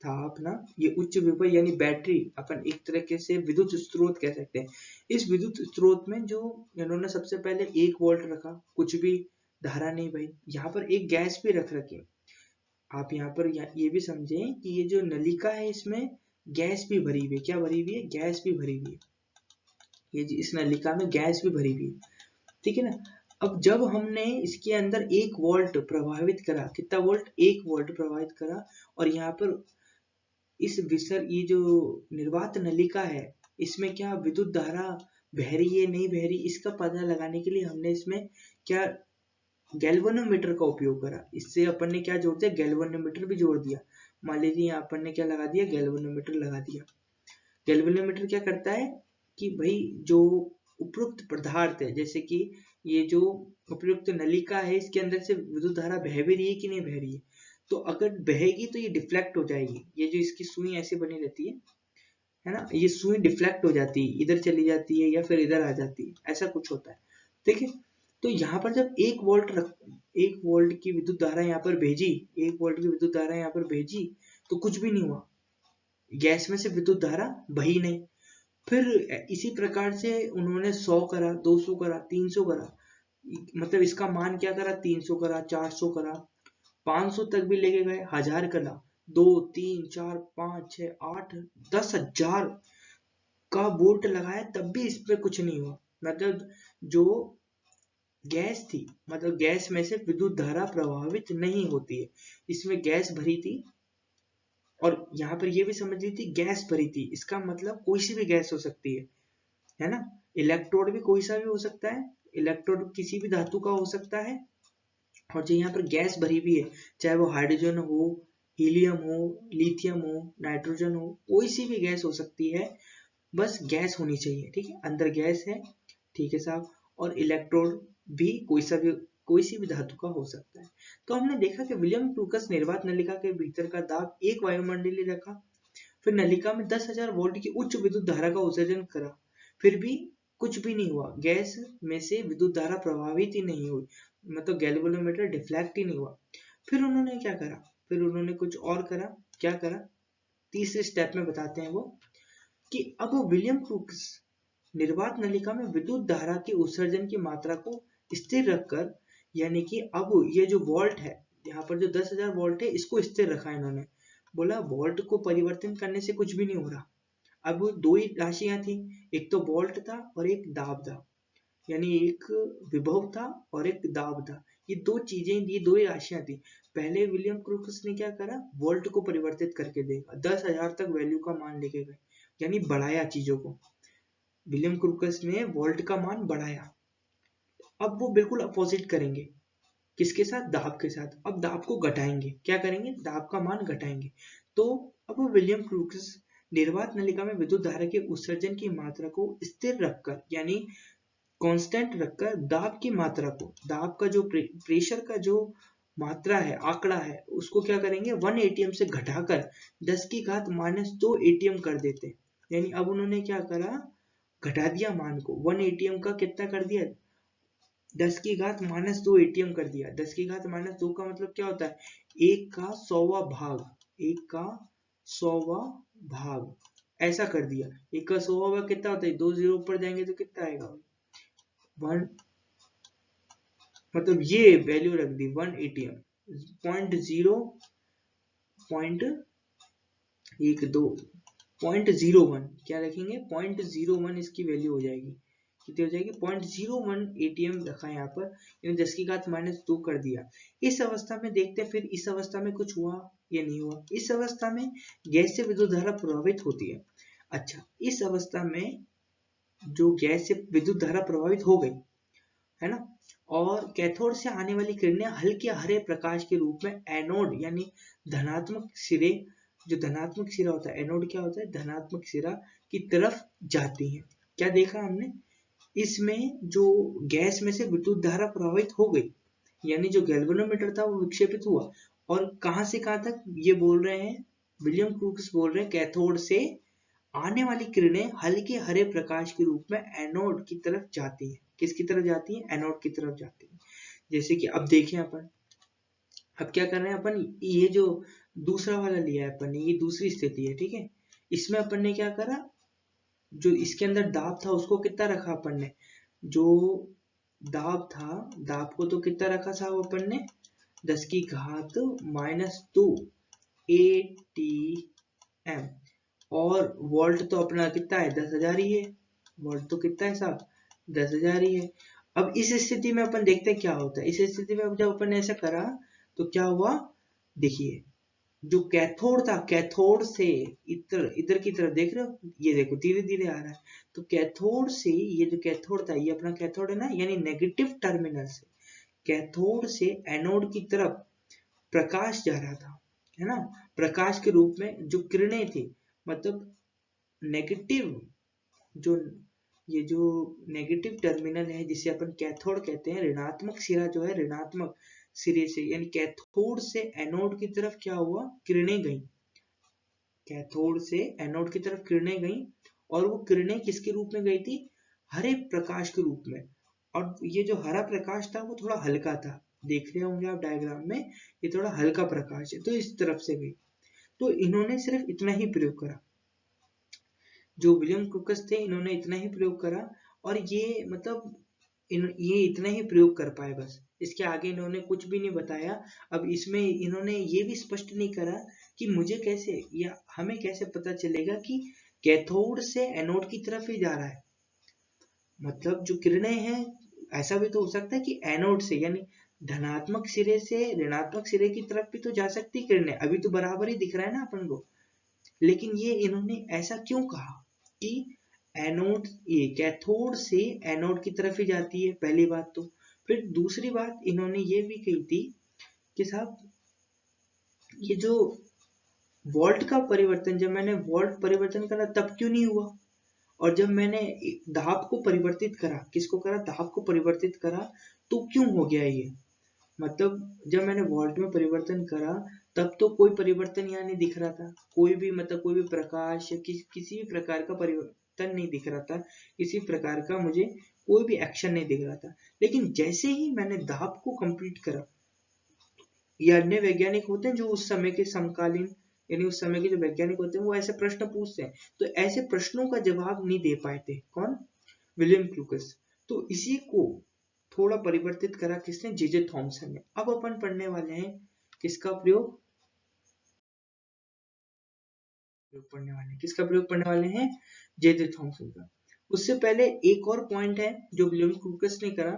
था अपना, ये उच्च विभव यानी बैटरी, अपन एक तरीके से विद्युत स्रोत कह सकते हैं। इस विद्युत स्रोत में जो इन्होंने सबसे पहले 1 वोल्ट रखा, कुछ भी धारा नहीं भाई, यहाँ पर एक गैस भी रख रखी। आप यहाँ पर ये भी समझें कि ये जो नलिका है इसमें गैस भी भरी हुई है, क्या भरी हुई है, गैस भी भरी हुई है, ये इस नलिका में गैस भी भरी हुई है, ठीक है ना। अब जब हमने इसके अंदर 1 वोल्ट प्रभावित करा, कितना वोल्ट, 1 वोल्ट प्रभावित करा, और यहाँ पर ये जो निर्वात नलिका है इसमें क्या विद्युत धारा बह रही है नहीं बह रही, इसका पता लगाने के लिए हमने इसमें क्या गैल्वेनोमीटर का उपयोग करा। इससे अपन ने क्या जोड़ दिया, गैल्वेनोमीटर भी जोड़ दिया। मान लीजिए अपन ने क्या लगा दिया, गैल्वेनोमीटर लगा दिया। गैल्वेनोमीटर क्या करता है कि भाई जो उपयुक्त पदार्थ है, जैसे कि ये जो उपयुक्त नलिका है इसके अंदर से विद्युत धारा बह भी रही है कि नहीं बह रही है, तो अगर बहेगी तो ये डिफ्लेक्ट हो जाएगी। ये जो इसकी सुई ऐसे बनी रहती है ना, ये सुई डिफ्लेक्ट हो जाती है, इधर चली जाती है या फिर इधर आ जाती है, ऐसा कुछ होता है, ठीक है। तो यहाँ पर जब 1 वोल्ट की विद्युत धारा यहाँ पर भेजी, 1 वोल्ट की विद्युत धारा यहाँ पर भेजी, तो कुछ भी नहीं हुआ, गैस में से विद्युत धारा बही नहीं। फिर इसी प्रकार से उन्होंने 100 करा, 200 करा, 300 करा, मतलब इसका मान क्या करा, 300 करा, 400 करा, 500 तक भी लेके गए, 1000 करा, 2 3 4 5 6 8 10,000 का वोल्ट लगाया, तब भी इस पे कुछ नहीं हुआ। मतलब जो गैस थी, मतलब गैस में से विद्युत धारा प्रभावित नहीं होती है, इसमें गैस भरी थी और यहाँ पर ये भी समझ ली थी गैस भरी थी, इसका मतलब कोई सी भी गैस हो सकती है ना। इलेक्ट्रोड भी कोई सा भी हो सकता है, इलेक्ट्रोड किसी भी धातु का हो सकता है। और जो यहाँ पर गैस भरी हुई है, चाहे वो हाइड्रोजन हो, हीलियम हो, लिथियम हो, नाइट्रोजन हो, कोई सी भी गैस हो सकती है, बस गैस होनी चाहिए, ठीक है, अंदर गैस है, ठीक है साहब। और इलेक्ट्रोड भी कोई सी भी धातु का हो सकता है। तो हमने देखा कि विलियम क्रूकस निर्वात नलिका के भीतर का दाब एक वायुमंडलीय रखा, फिर नलिका में 10,000 वोल्ट की उच्च विद्युत धारा का उत्सर्जन करा, फिर भी कुछ भी नहीं हुआ, गैस में से विद्युत धारा प्रभावित ही नहीं हुई, मतलब गैल्वेनोमीटर डिफ्लेक्ट ही नहीं हुआ। फिर उन्होंने क्या करा, फिर उन्होंने कुछ और करा। क्या करा, तीसरे स्टेप में बताते हैं वो, कि अब विलियम क्रूक्स निर्वात नलिका में विद्युत धारा के उत्सर्जन की मात्रा को स्थिर रखकर, यानी कि अब ये जो वोल्ट है, यहाँ पर जो 10,000 वोल्ट है, इसको स्थिर रखा इन्होंने। बोला वोल्ट को परिवर्तन करने से कुछ भी नहीं हो रहा। अब दो ही राशियां थी, एक तो वोल्ट था और एक दाब था, यानी एक विभव था और एक दाब था। ये दो चीजें, ये दो ही राशियां थी। पहले विलियम क्रूक्स ने क्या करा, वोल्ट को परिवर्तित करके देखा, 10,000 तक वैल्यू का मान लेके गए, यानी बढ़ाया चीजों को। विलियम क्रूक्स ने वोल्ट का मान बढ़ाया। अब वो बिल्कुल अपोजिट करेंगे, किसके साथ, दाब के साथ। अब दाब को घटाएंगे, क्या करेंगे, दाब का मान घटाएंगे। तो अब विलियम क्रूक्स निर्वात नलिका में विद्युत धारा के उत्सर्जन की मात्रा को स्थिर रखकर, यानी कांस्टेंट रखकर, दाब की मात्रा को, दाब का जो प्रेशर का जो मात्रा है, आंकड़ा है, उसको क्या करेंगे, 1 एटीएम से घटाकर 10 की घात -2 एटीएम कर देते। यानी अब उन्होंने क्या करा, घटा दिया मान को, 1 एटीएम का कितना कर दिया, 10 की घात -2 एटीएम कर दिया। 10 की घात -2 का मतलब क्या होता है, 1 का 100वां भाग, 1 का 100वां भाग, ऐसा कर दिया। 1 का 100वां भाग कितना होता है, 2 जीरो ऊपर जाएंगे तो कितना आएगा, 1, मतलब ये वैल्यू रख दी 1 एटीएम, 0.1 क्या रखेंगे, 0.01 इसकी वैल्यू हो जाएगी, कितनी हो जाएगी, 0.01 एटीएम रखा यहाँ पर, यानी 10 की घात -2 कर दिया। इस अवस्था में देखते हैं, फिर इस अवस्था में कुछ हुआ या नहीं हुआ। इस अवस्था में गैस से विद्युत धारा प्रभावित होती है। अच्छा, इस अवस्था में जो गैस से विद्युत धारा प्रभावित हो गई है ना, और कैथोड से आने वाली किरणें हल्के हरे प्रकाश के रूप में एनोड, यानी धनात्मक सिरे, जो धनात्मक सिरा होता है, एनोड क्या होता है, धनात्मक सिरा की तरफ जाती हैं। क्या देखा हमने, इसमें जो गैस में से विद्युत धारा प्रभावित हो गई, यानी जो गैल्वेनोमीटर था वो विक्षेपित हुआ, और कहां से कहां तक, ये बोल रहे हैं विलियम क्रूक्स बोल रहे हैं, कैथोड से आने वाली किरणें हल्के हरे प्रकाश के रूप में एनोड की तरफ जाती है। किसकी तरफ जाती है, एनोड की तरफ जाती है। जैसे कि अब देखें अपन, अब क्या कर रहे हैं अपन, ये जो दूसरा वाला लिया है अपन ने, ये दूसरी स्थिति है, ठीक है। इसमें अपन ने क्या करा, जो इसके अंदर दाब था उसको कितना रखा अपन ने, जो दाब था, दाब को तो कितना रखा साहब अपन ने, 10 की घात -2 एटीएम, और वोल्ट तो अपना कितना है, 10,000 ही है, वोल्ट तो कितना है साहब, 10,000 ही है। अब इस स्थिति में अपन देखते हैं क्या होता है। इस स्थिति में अब जब अपन ने ऐसा करा तो क्या हुआ, देखिए जो कैथोड था, कैथोड से इधर इधर की तरफ देख रहे हो, ये देखो धीरे धीरे आ रहा है। तो कैथोड से, ये जो कैथोड था, ये अपना कैथोड है ना, यानी नेगेटिव टर्मिनल से, कैथोड से एनोड की तरफ प्रकाश जा रहा था, है ना। प्रकाश के रूप में जो किरणें थी, मतलब नेगेटिव, जो ये जो नेगेटिव टर्मिनल है जिसे अपन कैथोड कहते हैं, ऋणात्मक सिरा जो है, ऋणात्मक सिरे से, यानी कैथोड से एनोड की तरफ क्या हुआ, किरणें गई, कैथोड से एनोड की तरफ किरणें गई, और वो किरणें किसके रूप में गई थी, हरे प्रकाश के रूप में। और ये जो हरा प्रकाश था वो थोड़ा हल्का था, देख रहे होंगे आप डायग्राम में, ये थोड़ा हल्का प्रकाश है, तो इस तरफ से गई। तो इन्होंने सिर्फ इतना ही प्रयोग करा, जो विलियम क्रूकस थे, इन्होंने इतना ही प्रयोग करा, और ये मतलब ये इतना ही प्रयोग कर पाए बस, इसके आगे इन्होंने कुछ भी नहीं बताया। अब इसमें इन्होंने ये भी स्पष्ट नहीं करा कि मुझे कैसे या हमें कैसे पता चलेगा कि कैथोड से एनोड की तरफ ही जा रहा है, मतलब जो किरणें हैं, ऐसा भी तो हो सकता है कि एनोड से, यानी धनात्मक सिरे से ऋणात्मक सिरे की तरफ भी तो जा सकती किरणें, अभी तो बराबर ही दिख रहा है ना अपन को। लेकिन ये इन्होंने ऐसा क्यों कहा कि एनोड, ये कैथोड से एनोड की तरफ ही जाती है, पहली बात तो। फिर दूसरी बात इन्होंने ये भी कही थी कि साहब ये जो वोल्ट का परिवर्तन, जब मैंने वोल्ट परिवर्तन करा तब क्यों नहीं हुआ, और जब मैंने दाब को परिवर्तित करा, किसको करा, दाब को परिवर्तित करा, तो क्यों हो गया ये। मतलब जब मैंने वोल्ट में परिवर्तन करा तब तो कोई परिवर्तन यहाँ नहीं दिख रहा था, कोई भी मतलब कोई भी प्रकाश या किसी भी प्रकार का परिवर्तन नहीं दिख रहा था, किसी प्रकार का मुझे कोई भी एक्शन नहीं दिख रहा था। लेकिन जैसे ही मैंने दाब को कंप्लीट करा, ये अन्य वैज्ञानिक होते हैं जो उस समय के समकालीन, यानी उस समय के जो वैज्ञानिक होते हैं वो ऐसे प्रश्न पूछते हैं, तो ऐसे प्रश्नों का जवाब नहीं दे पाए थे कौन, विलियम क्लूकस। तो इसी को थोड़ा परिवर्तित करा किसने, जे थॉमसन ने। अब अपन पढ़ने वाले हैं किसका प्रयोग, प्रयोग पढ़ने वाले हैं जे थॉमसन का। उससे पहले एक और पॉइंट है जो विलियम क्लूकस ने करा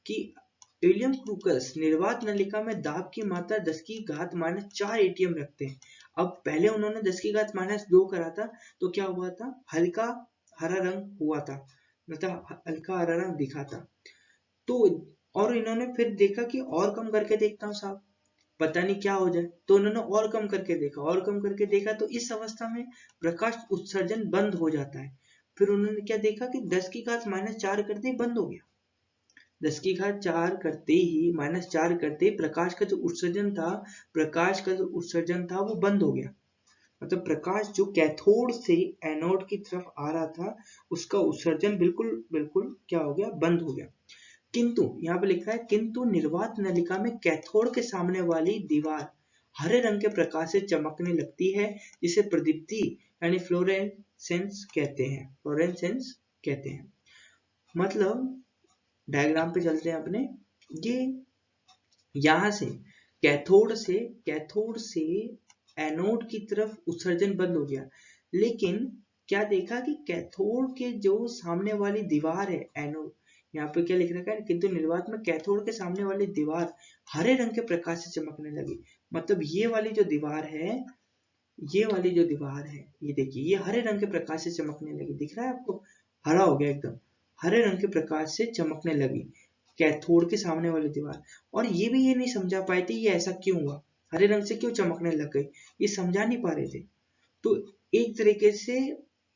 कि विलियम क्लूकस निर्वात नलिका में दाब की मात्रा 10 की घात -4 एटीएम रखते हैं। अब पहले उन्होंने 10 की घात -2 करा था, तो क्या हुआ था, हल्का हरा रंग हुआ था, मतलब हल्का हरा रंग दिखा था। तो और इन्होंने फिर देखा कि और कम करके देखता हूँ साहब, पता नहीं क्या हो जाए, तो उन्होंने और कम करके देखा, और कम करके देखा, तो इस अवस्था में प्रकाश उत्सर्जन बंद हो जाता है। फिर उन्होंने क्या देखा कि 10 की घात -4 करते ही बंद हो गया, 10 की घात 4 करते ही -4 करते ही प्रकाश का जो उत्सर्जन था, वो बंद हो गया। मतलब प्रकाश जो कैथोड से एनोड की तरफ आ रहा था, उसका उत्सर्जन बिल्कुल बिल्कुल क्या हो गया, बंद हो गया। किंतु यहाँ पे लिखा है, किंतु निर्वात नलिका में कैथोड के सामने वाली दीवार हरे रंग के प्रकाश से चमकने लगती है, जिसे प्रदीप्ति यानी फ्लोरेसेंस कहते हैं। मतलब डायग्राम पे चलते हैं अपने, ये यहाँ से कैथोड से एनोड की तरफ उत्सर्जन बंद हो गया, लेकिन क्या देखा कि कैथोड के जो सामने वाली दीवार है एनोड, यहाँ पे क्या लिख रखा है, किंतु निर्वात में कैथोड के सामने वाली दीवार हरे रंग के प्रकाश से चमकने लगी। मतलब ये वाली जो दीवार है, ये देखिए, ये हरे रंग के प्रकाश से चमकने लगी, दिख रहा है आपको, हरा हो गया एकदम, हरे रंग के प्रकाश से चमकने लगी कैथोड के सामने वाली दीवार। और ये नहीं समझा पाए थे ये ऐसा क्यों हुआ, हरे रंग से क्यों चमकने लग गई, ये समझा नहीं पा रहे थे। तो एक तरीके से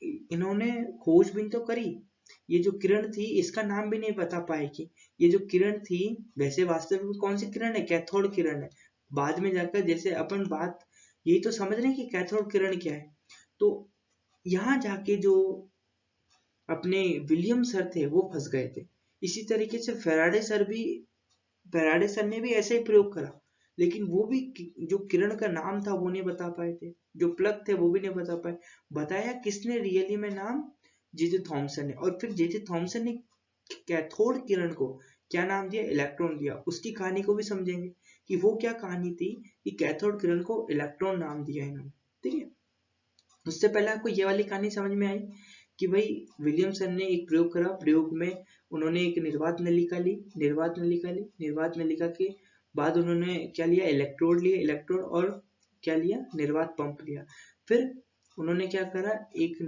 इन्होंने खोजबीन तो करी, ये जो किरण थी इसका नाम भी नहीं बता पाए कि ये जो किरण थी वैसे वास्तविक में कौन सी किरण है, कैथोड किरण है। बाद में जाकर जैसे अपन बात यही तो समझ रहे हैं कि कैथोड किरण क्या है, तो यहाँ जाके जो अपने विलियम सर थे वो फंस गए थे। इसी तरीके से फैराडे सर ने भी ऐसे ही प्रयोग करा, लेकिन वो भी जो किरण का नाम था वो नहीं बता पाए थे, जो प्लग थे वो भी नहीं बता पाए। बताया किसने रियली में नाम, जे थॉमसन ने। और फिर जे थॉमसन ने कैथोड किरण को क्या नाम दिया, इलेक्ट्रॉन दिया। उसकी कहानी को भी समझेंगे कि वो क्या कहानी थी कि कैथोड किरण को इलेक्ट्रॉन नाम दिया इन्होंने, ठीक है। उससे पहले आपको ये वाली कहानी समझ में आई कि भाई विलियमसन ने एक प्रयोग करा, प्रयोग में उन्होंने एक निर्वात नलिका के बाद उन्होंने क्या लिया, इलेक्ट्रोड और क्या लिया, निर्वात पंप लिया। फिर उन्होंने क्या करा, एक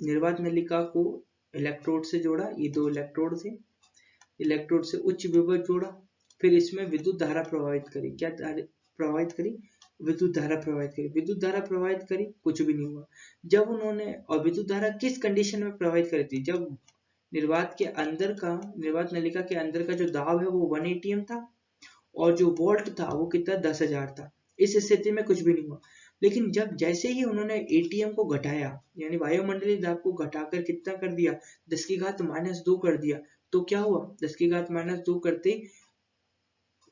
निर्वात नलिका को इलेक्ट्रोड से जोड़ा, ये 2 इलेक्ट्रोड थे, इलेक्ट्रोड से उच्च विभव जोड़ा, फिर इसमें विद्युत धारा प्रवाहित करी, विद्युत धारा प्रवाहित करी, कुछ भी नहीं हुआ। जब उन्होंने, और विद्युत धारा किस कंडीशन में प्रवाहित करी थी, जब निर्वात नलिका के अंदर का जो दाब है वो 1 एटीएम था, और जो वोल्ट था वो कितना, 10,000 था। इस स्थिति में कुछ भी नहीं हुआ। लेकिन जब जैसे ही उन्होंने एटीएम को घटाया, यानी वायुमंडलीय दाब को घटाकर कितना कर दिया, 10 की घात -2 कर दिया, तो क्या हुआ, 10 की घात -2 करते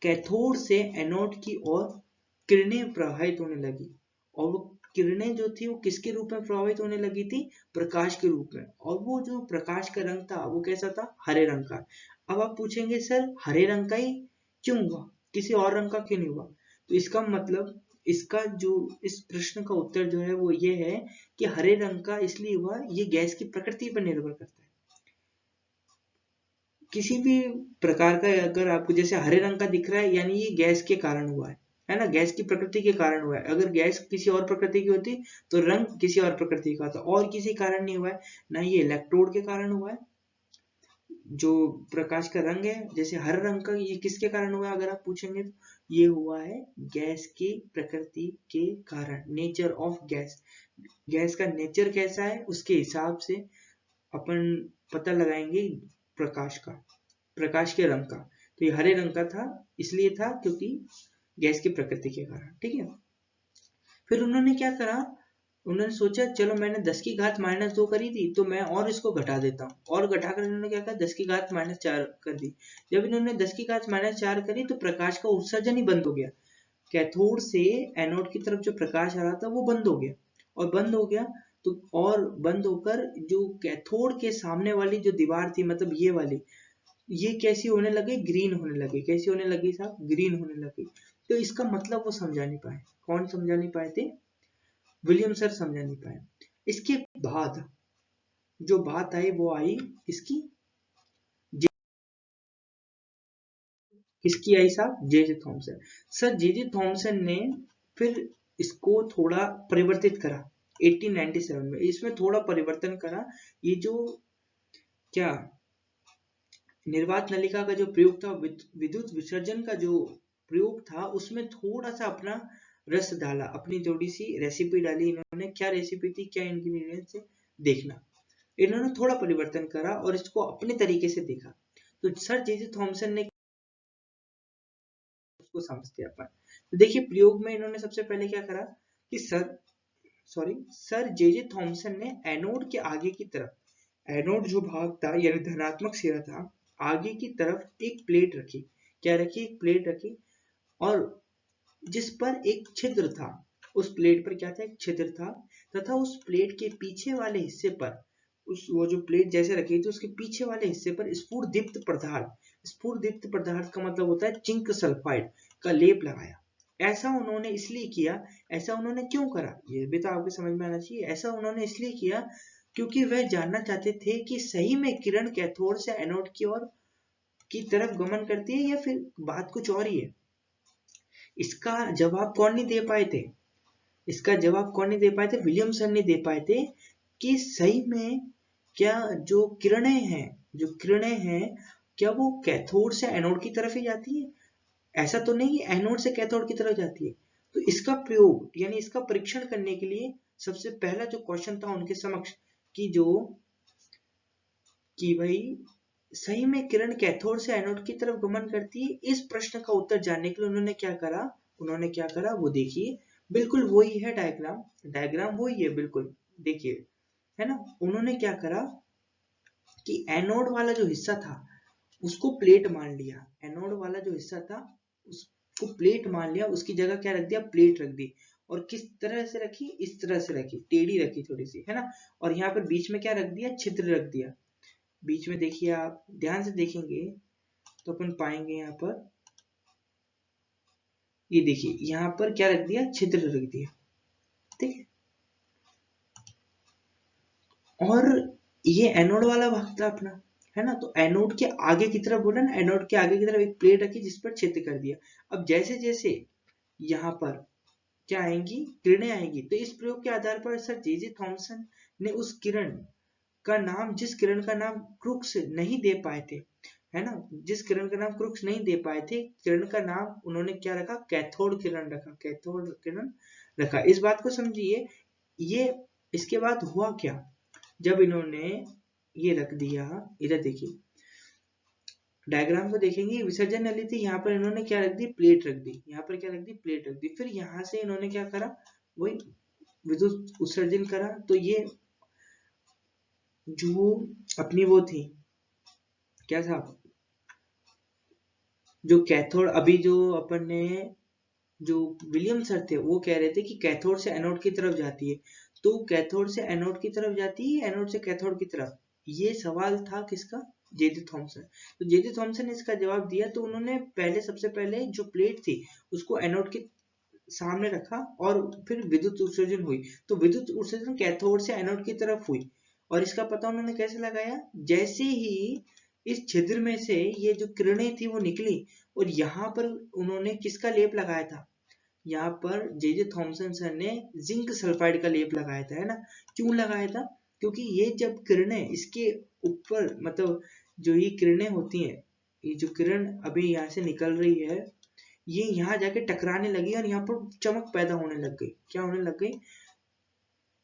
कैथोड से एनोड की ओर किरणें प्रवाहित होने लगी, और वो किरणें जो थी वो किसके रूप में प्रवाहित होने लगी थी, प्रकाश के रूप में। और वो जो प्रकाश का रंग था वो कैसा था, हरे रंग का। अब आप पूछेंगे सर हरे रंग का ही क्यों हुआ, किसी और रंग का क्यों नहीं हुआ। तो इसका मतलब, इस प्रश्न का उत्तर जो है वो ये है कि हरे रंग का इसलिए हुआ, ये गैस की प्रकृति पर निर्भर करता है किसी भी प्रकार का अगर आपको जैसे हरे रंग का दिख रहा है यानी ये गैस के कारण हुआ है ना, गैस की प्रकृति के कारण हुआ है। अगर गैस किसी और प्रकृति की होती तो रंग किसी और प्रकृति का होता, और किसी कारण नहीं हुआ है, ना ये इलेक्ट्रोड के कारण हुआ है। जो प्रकाश का रंग है जैसे हर रंग का, ये किसके कारण हुआ है अगर आप पूछेंगे तो ये हुआ है गैस की प्रकृति के कारण, नेचर ऑफ गैस। गैस का नेचर कैसा है उसके हिसाब से अपन पता लगाएंगे प्रकाश का, प्रकाश के रंग का। तो ये हरे रंग का था, इसलिए था क्योंकि गैस की प्रकृति के कारण, ठीक है। फिर उन्होंने क्या करा, उन्होंने सोचा चलो मैंने 10 की घात -2 करी थी तो मैं और इसको घटा देता हूँ, और घटाकर इन्होंने क्या करा 10 की घात -4 कर दी। जब इन्होंने 10 की घात -4 करी तो प्रकाश का उत्सर्जन ही बंद हो गया। कैथोड से एनोड की तरफ जो प्रकाश आ रहा था वो बंद हो गया, और बंद हो गया तो और बंद होकर जो कैथोड के सामने वाली जो दीवार थी, मतलब ये वाली, ये कैसी होने लगी, ग्रीन होने लगी। कैसी होने लगी साहब, ग्रीन होने लगी। तो इसका मतलब वो समझा नहीं पाए। कौन समझा नहीं पाए थे, विलियम सर समझा नहीं पाए। इसके बाद जो बात आई वो आई इसकी, किसकी आई साहब, जे जे थॉमसन। सर जे जे थॉमसन ने फिर इसको थोड़ा परिवर्तित करा 1897 में, इसमें थोड़ा परिवर्तन करा। ये जो क्या निर्वात नलिका का जो प्रयोग था, विद्युत विसर्जन का जो प्रयोग था, उसमें थोड़ा सा अपना रस डाला, अपनी थोड़ी सी रेसिपी डाली इन्होंने। क्या रेसिपी थी, क्या इंग्रेडिएंट्स से, देखना। इन्होंने थोड़ा परिवर्तन करा और इसको अपने तरीके से देखा। तो सर जे जे थॉमसन ने उसको समझते अपन। तो देखिए प्रयोग में इन्होंने सबसे पहले क्या करा कि सर जे जे थॉमसन ने एनोड के आगे की तरफ, एनोड जो भाग था यानी धनात्मक सिरा था, आगे की तरफ एक प्लेट रखी। क्या रखी, एक प्लेट रखी, और जिस पर एक छिद्र था। उस प्लेट पर क्या था, एक छिद्र था, तथा उस प्लेट के पीछे वाले हिस्से पर, उस वो जो प्लेट जैसे रखी थी उसके पीछे वाले हिस्से पर स्फुरदीप्त पदार्थ, स्फुरदीप्त पदार्थ का मतलब होता है जिंक सल्फाइड का लेप लगाया। ऐसा उन्होंने इसलिए किया, ऐसा उन्होंने क्यों करा ये भी तो आपको समझ में आना चाहिए। ऐसा उन्होंने इसलिए किया क्योंकि वह जानना चाहते थे कि सही में किरण कैथोड से एनोड की ओर की तरफ गमन करती है या फिर बात कुछ और ही है। इसका जवाब कौन नहीं दे पाए थे, इसका जवाब कौन नहीं दे पाए थे, विलियम सन नहीं दे पाए थे कि सही में क्या जो किरणें हैं, जो किरणें हैं क्या वो कैथोड से एनोड की तरफ ही जाती है। ऐसा तो नहीं है एनोड से कैथोड की तरफ जाती है। तो इसका प्रयोग यानी इसका परीक्षण करने के लिए सबसे पहला जो क्वेश्चन था उनके समक्ष कि जो कि भाई सही में किरण कैथोड से एनोड की तरफ गमन करती है। इस प्रश्न का उत्तर जानने के लिए उन्होंने क्या करा, उन्होंने क्या करा वो देखिए, बिल्कुल वही है डायग्राम, डायग्राम वही है बिल्कुल, देखिए है ना। उन्होंने क्या करा कि एनोड वाला जो हिस्सा था उसको प्लेट मान लिया, एनोड वाला जो हिस्सा था उसको प्लेट मान लिया, उसकी जगह क्या रख दिया, प्लेट रख दी। और किस तरह से रखी, इस तरह से रखी, टेढ़ी रखी थोड़ी सी, है ना। और यहाँ पर बीच में क्या रख दिया, छिद्र रख दिया। बीच में देखिए, आप ध्यान से देखेंगे तो अपन पाएंगे यहाँ पर, ये देखिए यहाँ पर क्या रख दिया, छिद्र रख दिया, ठीक है। और ये एनोड वाला भाग था अपना, है ना। तो एनोड के आगे की तरफ बोला ना, एनोड के आगे की तरफ एक प्लेट रखी जिस पर छिद्र कर दिया। अब जैसे जैसे यहाँ पर क्या आएंगी, किरणें आएंगी, तो इस प्रयोग के आधार पर सर जे जे थॉमसन ने उस किरण का नाम, जिस किरण का नाम क्रुक्स नहीं दे पाए थे, है ना, जिस किरण का नाम क्रुक्स नहीं दे पाए थे, किरण का नाम उन्होंने क्या रखा, कैथोड किरण रखा, कैथोड किरण रखा। इस बात को समझिए। ये इसके बाद हुआ क्या, जब इन्होंने ये रख दिया, इधर देखिए डायग्राम को देखेंगे, विसर्जन नली थी, यहाँ पर इन्होंने क्या रख दी, प्लेट रख दी, यहाँ पर क्या रख दी, प्लेट रख दी। फिर यहाँ से इन्होंने क्या करा, वही विद्युत उत्सर्जन करा। तो ये जो अपनी वो थी, क्या था, जो कैथोड, अभी जो अपन ने, जो विलियम सर थे वो कह रहे थे कि कैथोड से एनोड की तरफ जाती है। तो कैथोड से एनोड की तरफ जाती है, एनोड से कैथोड की तरफ, ये सवाल था किसका, जे जे थॉमसन। तो जे जे थॉमसन ने इसका जवाब दिया। तो उन्होंने पहले, सबसे पहले जो प्लेट थी उसको एनोड के सामने रखा और फिर विद्युत उत्सर्जन हुई। तो विद्युत उत्सर्जन कैथोड से एनोड की तरफ हुई। और इसका पता उन्होंने कैसे लगाया, जैसे ही इस छिद्र में से ये जो किरणें थी वो निकली और यहाँ पर उन्होंने किसका लेप लगाया था, यहाँ पर जे थॉमसन सर ने जिंक सल्फाइड का लेप लगाया था, है ना। क्यों लगाया था, क्योंकि ये जब किरणें इसके ऊपर मतलब जो ये किरणें होती हैं, ये जो किरण अभी यहाँ से निकल रही है ये यहाँ जाके टकराने लगी और यहाँ पर चमक पैदा होने लग गई। क्या होने लग गई,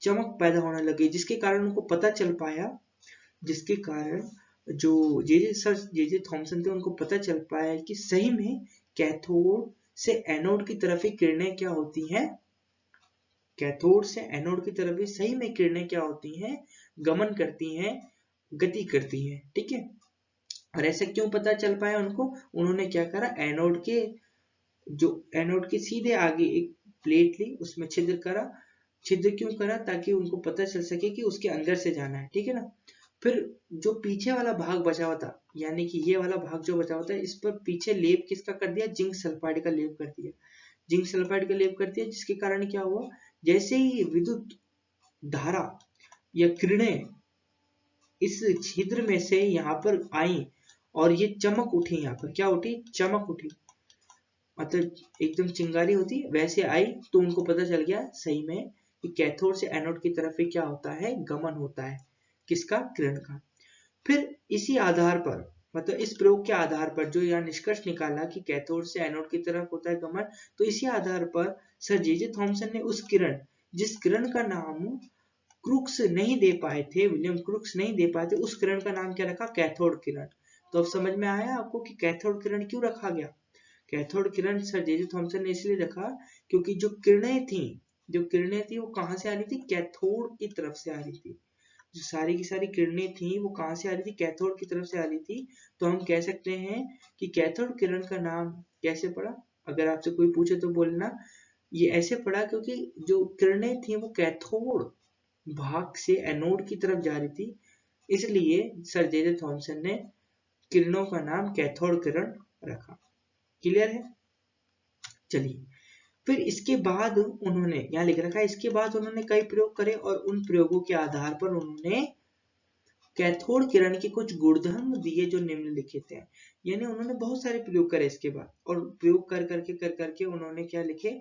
चमक पैदा होने लग गई, जिसके कारण उनको पता चल पाया, जिसके कारण जो जे थॉमसन थे उनको पता चल पाया कि सही में कैथोड से एनोड की तरफ ही किरणें क्या होती हैं, कैथोड से एनोड की तरफ ही सही में किरणें क्या होती हैं, गमन करती हैं, गति करती हैं, ठीक है। और ऐसा क्यों पता चल पाया उनको, उन्होंने क्या करा, एनोड के सीधे आगे एक प्लेट ली, उसमें छिद्र करा। छिद्र क्यों करा, ताकि उनको पता चल सके कि उसके अंदर से जाना है, ठीक है ना। फिर जो पीछे वाला भाग बचा हुआ था, यानी कि ये वाला भाग जो बचा हुआ था, इस पर पीछे लेप किसका कर दिया, जिंक सल्फाइड का लेप कर दिया, जिंक सल्फाइड का लेप कर दिया, जिसके कारण क्या हुआ, जैसे ही विद्युत धारा या किरणें इस छिद्र में से यहाँ पर आई और ये चमक उठी, यहाँ पर क्या उठी, चमक उठी, मतलब एकदम चिंगारी होती है वैसे आई, तो उनको पता चल गया सही में कि कैथोड से एनोड की तरफ ही क्या होता है, गमन होता है, किसका, किरण का। फिर इसी आधार पर, मतलब इस प्रयोग के आधार पर जो यहाँ निष्कर्ष निकाला कि कैथोड से एनोड की तरफ होता है गमन, तो इसी आधार पर सर जे थॉमसन ने उस किरण, जिस किरण का नाम क्रुक्स नहीं दे पाए थे, विलियम क्रुक्स नहीं दे पाए थे, उस किरण का नाम क्या रखा, कैथोड किरण। तो अब समझ में आया आपको कि कैथोड किरण क्यों रखा गया। कैथोड किरण सर जे थॉमसन ने इसलिए रखा क्योंकि जो किरणें थी वो कहाँ से आ रही थी, कैथोड की तरफ से आ रही थी। जो सारी की सारी किरणें थी वो कहाँ से आ रही थी, कैथोड की तरफ से आ रही थी। तो हम कह सकते हैं कि कैथोड किरण का नाम कैसे पड़ा, अगर आपसे कोई पूछे तो बोलना ये ऐसे पड़ा क्योंकि जो किरणें थी वो कैथोड भाग से एनोड की तरफ जा रही थी, इसलिए सर जे थॉमसन ने किरणों का नाम कैथोड किरण रखा। क्लियर है। चलिए, फिर इसके बाद उन्होंने यहाँ लिख रखा है, इसके बाद उन्होंने कई प्रयोग करे और उन प्रयोगों के आधार पर उन्होंने कैथोड किरण के कुछ गुणधर्म दिए जो निम्नलिखित हैं। यानी उन्होंने बहुत सारे प्रयोग करे इसके बाद, और प्रयोग कर करके उन्होंने क्या लिखे,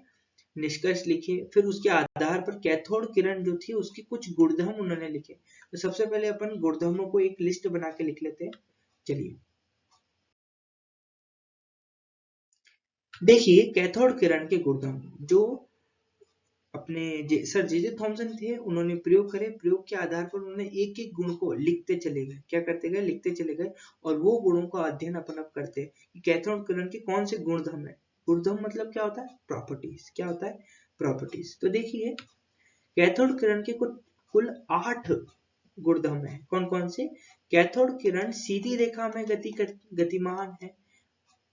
निष्कर्ष लिखे। फिर उसके आधार पर कैथोड किरण जो थी उसके कुछ गुणधर्म उन्होंने लिखे। तो सबसे पहले अपन गुणधर्मों को एक लिस्ट बना के लिख लेते हैं। चलिए देखिए, कैथोड किरण के गुणधर्म जो अपने सर जे थॉमसन थे उन्होंने प्रयोग करे, प्रयोग के आधार पर उन्होंने एक एक गुण को लिखते चले गए, क्या करते गए, लिखते चले गए, और वो गुणों का अध्ययन अपन अब करते हैं कि कैथोड किरण के कौन से गुणधर्म है। गुणधर्म मतलब क्या होता है, प्रॉपर्टीज। क्या होता है, प्रॉपर्टीज। तो देखिए, कैथोड किरण के कुल 8 गुणधर्म है। कौन कौन से, कैथोड किरण सीधी रेखा में गतिमान है,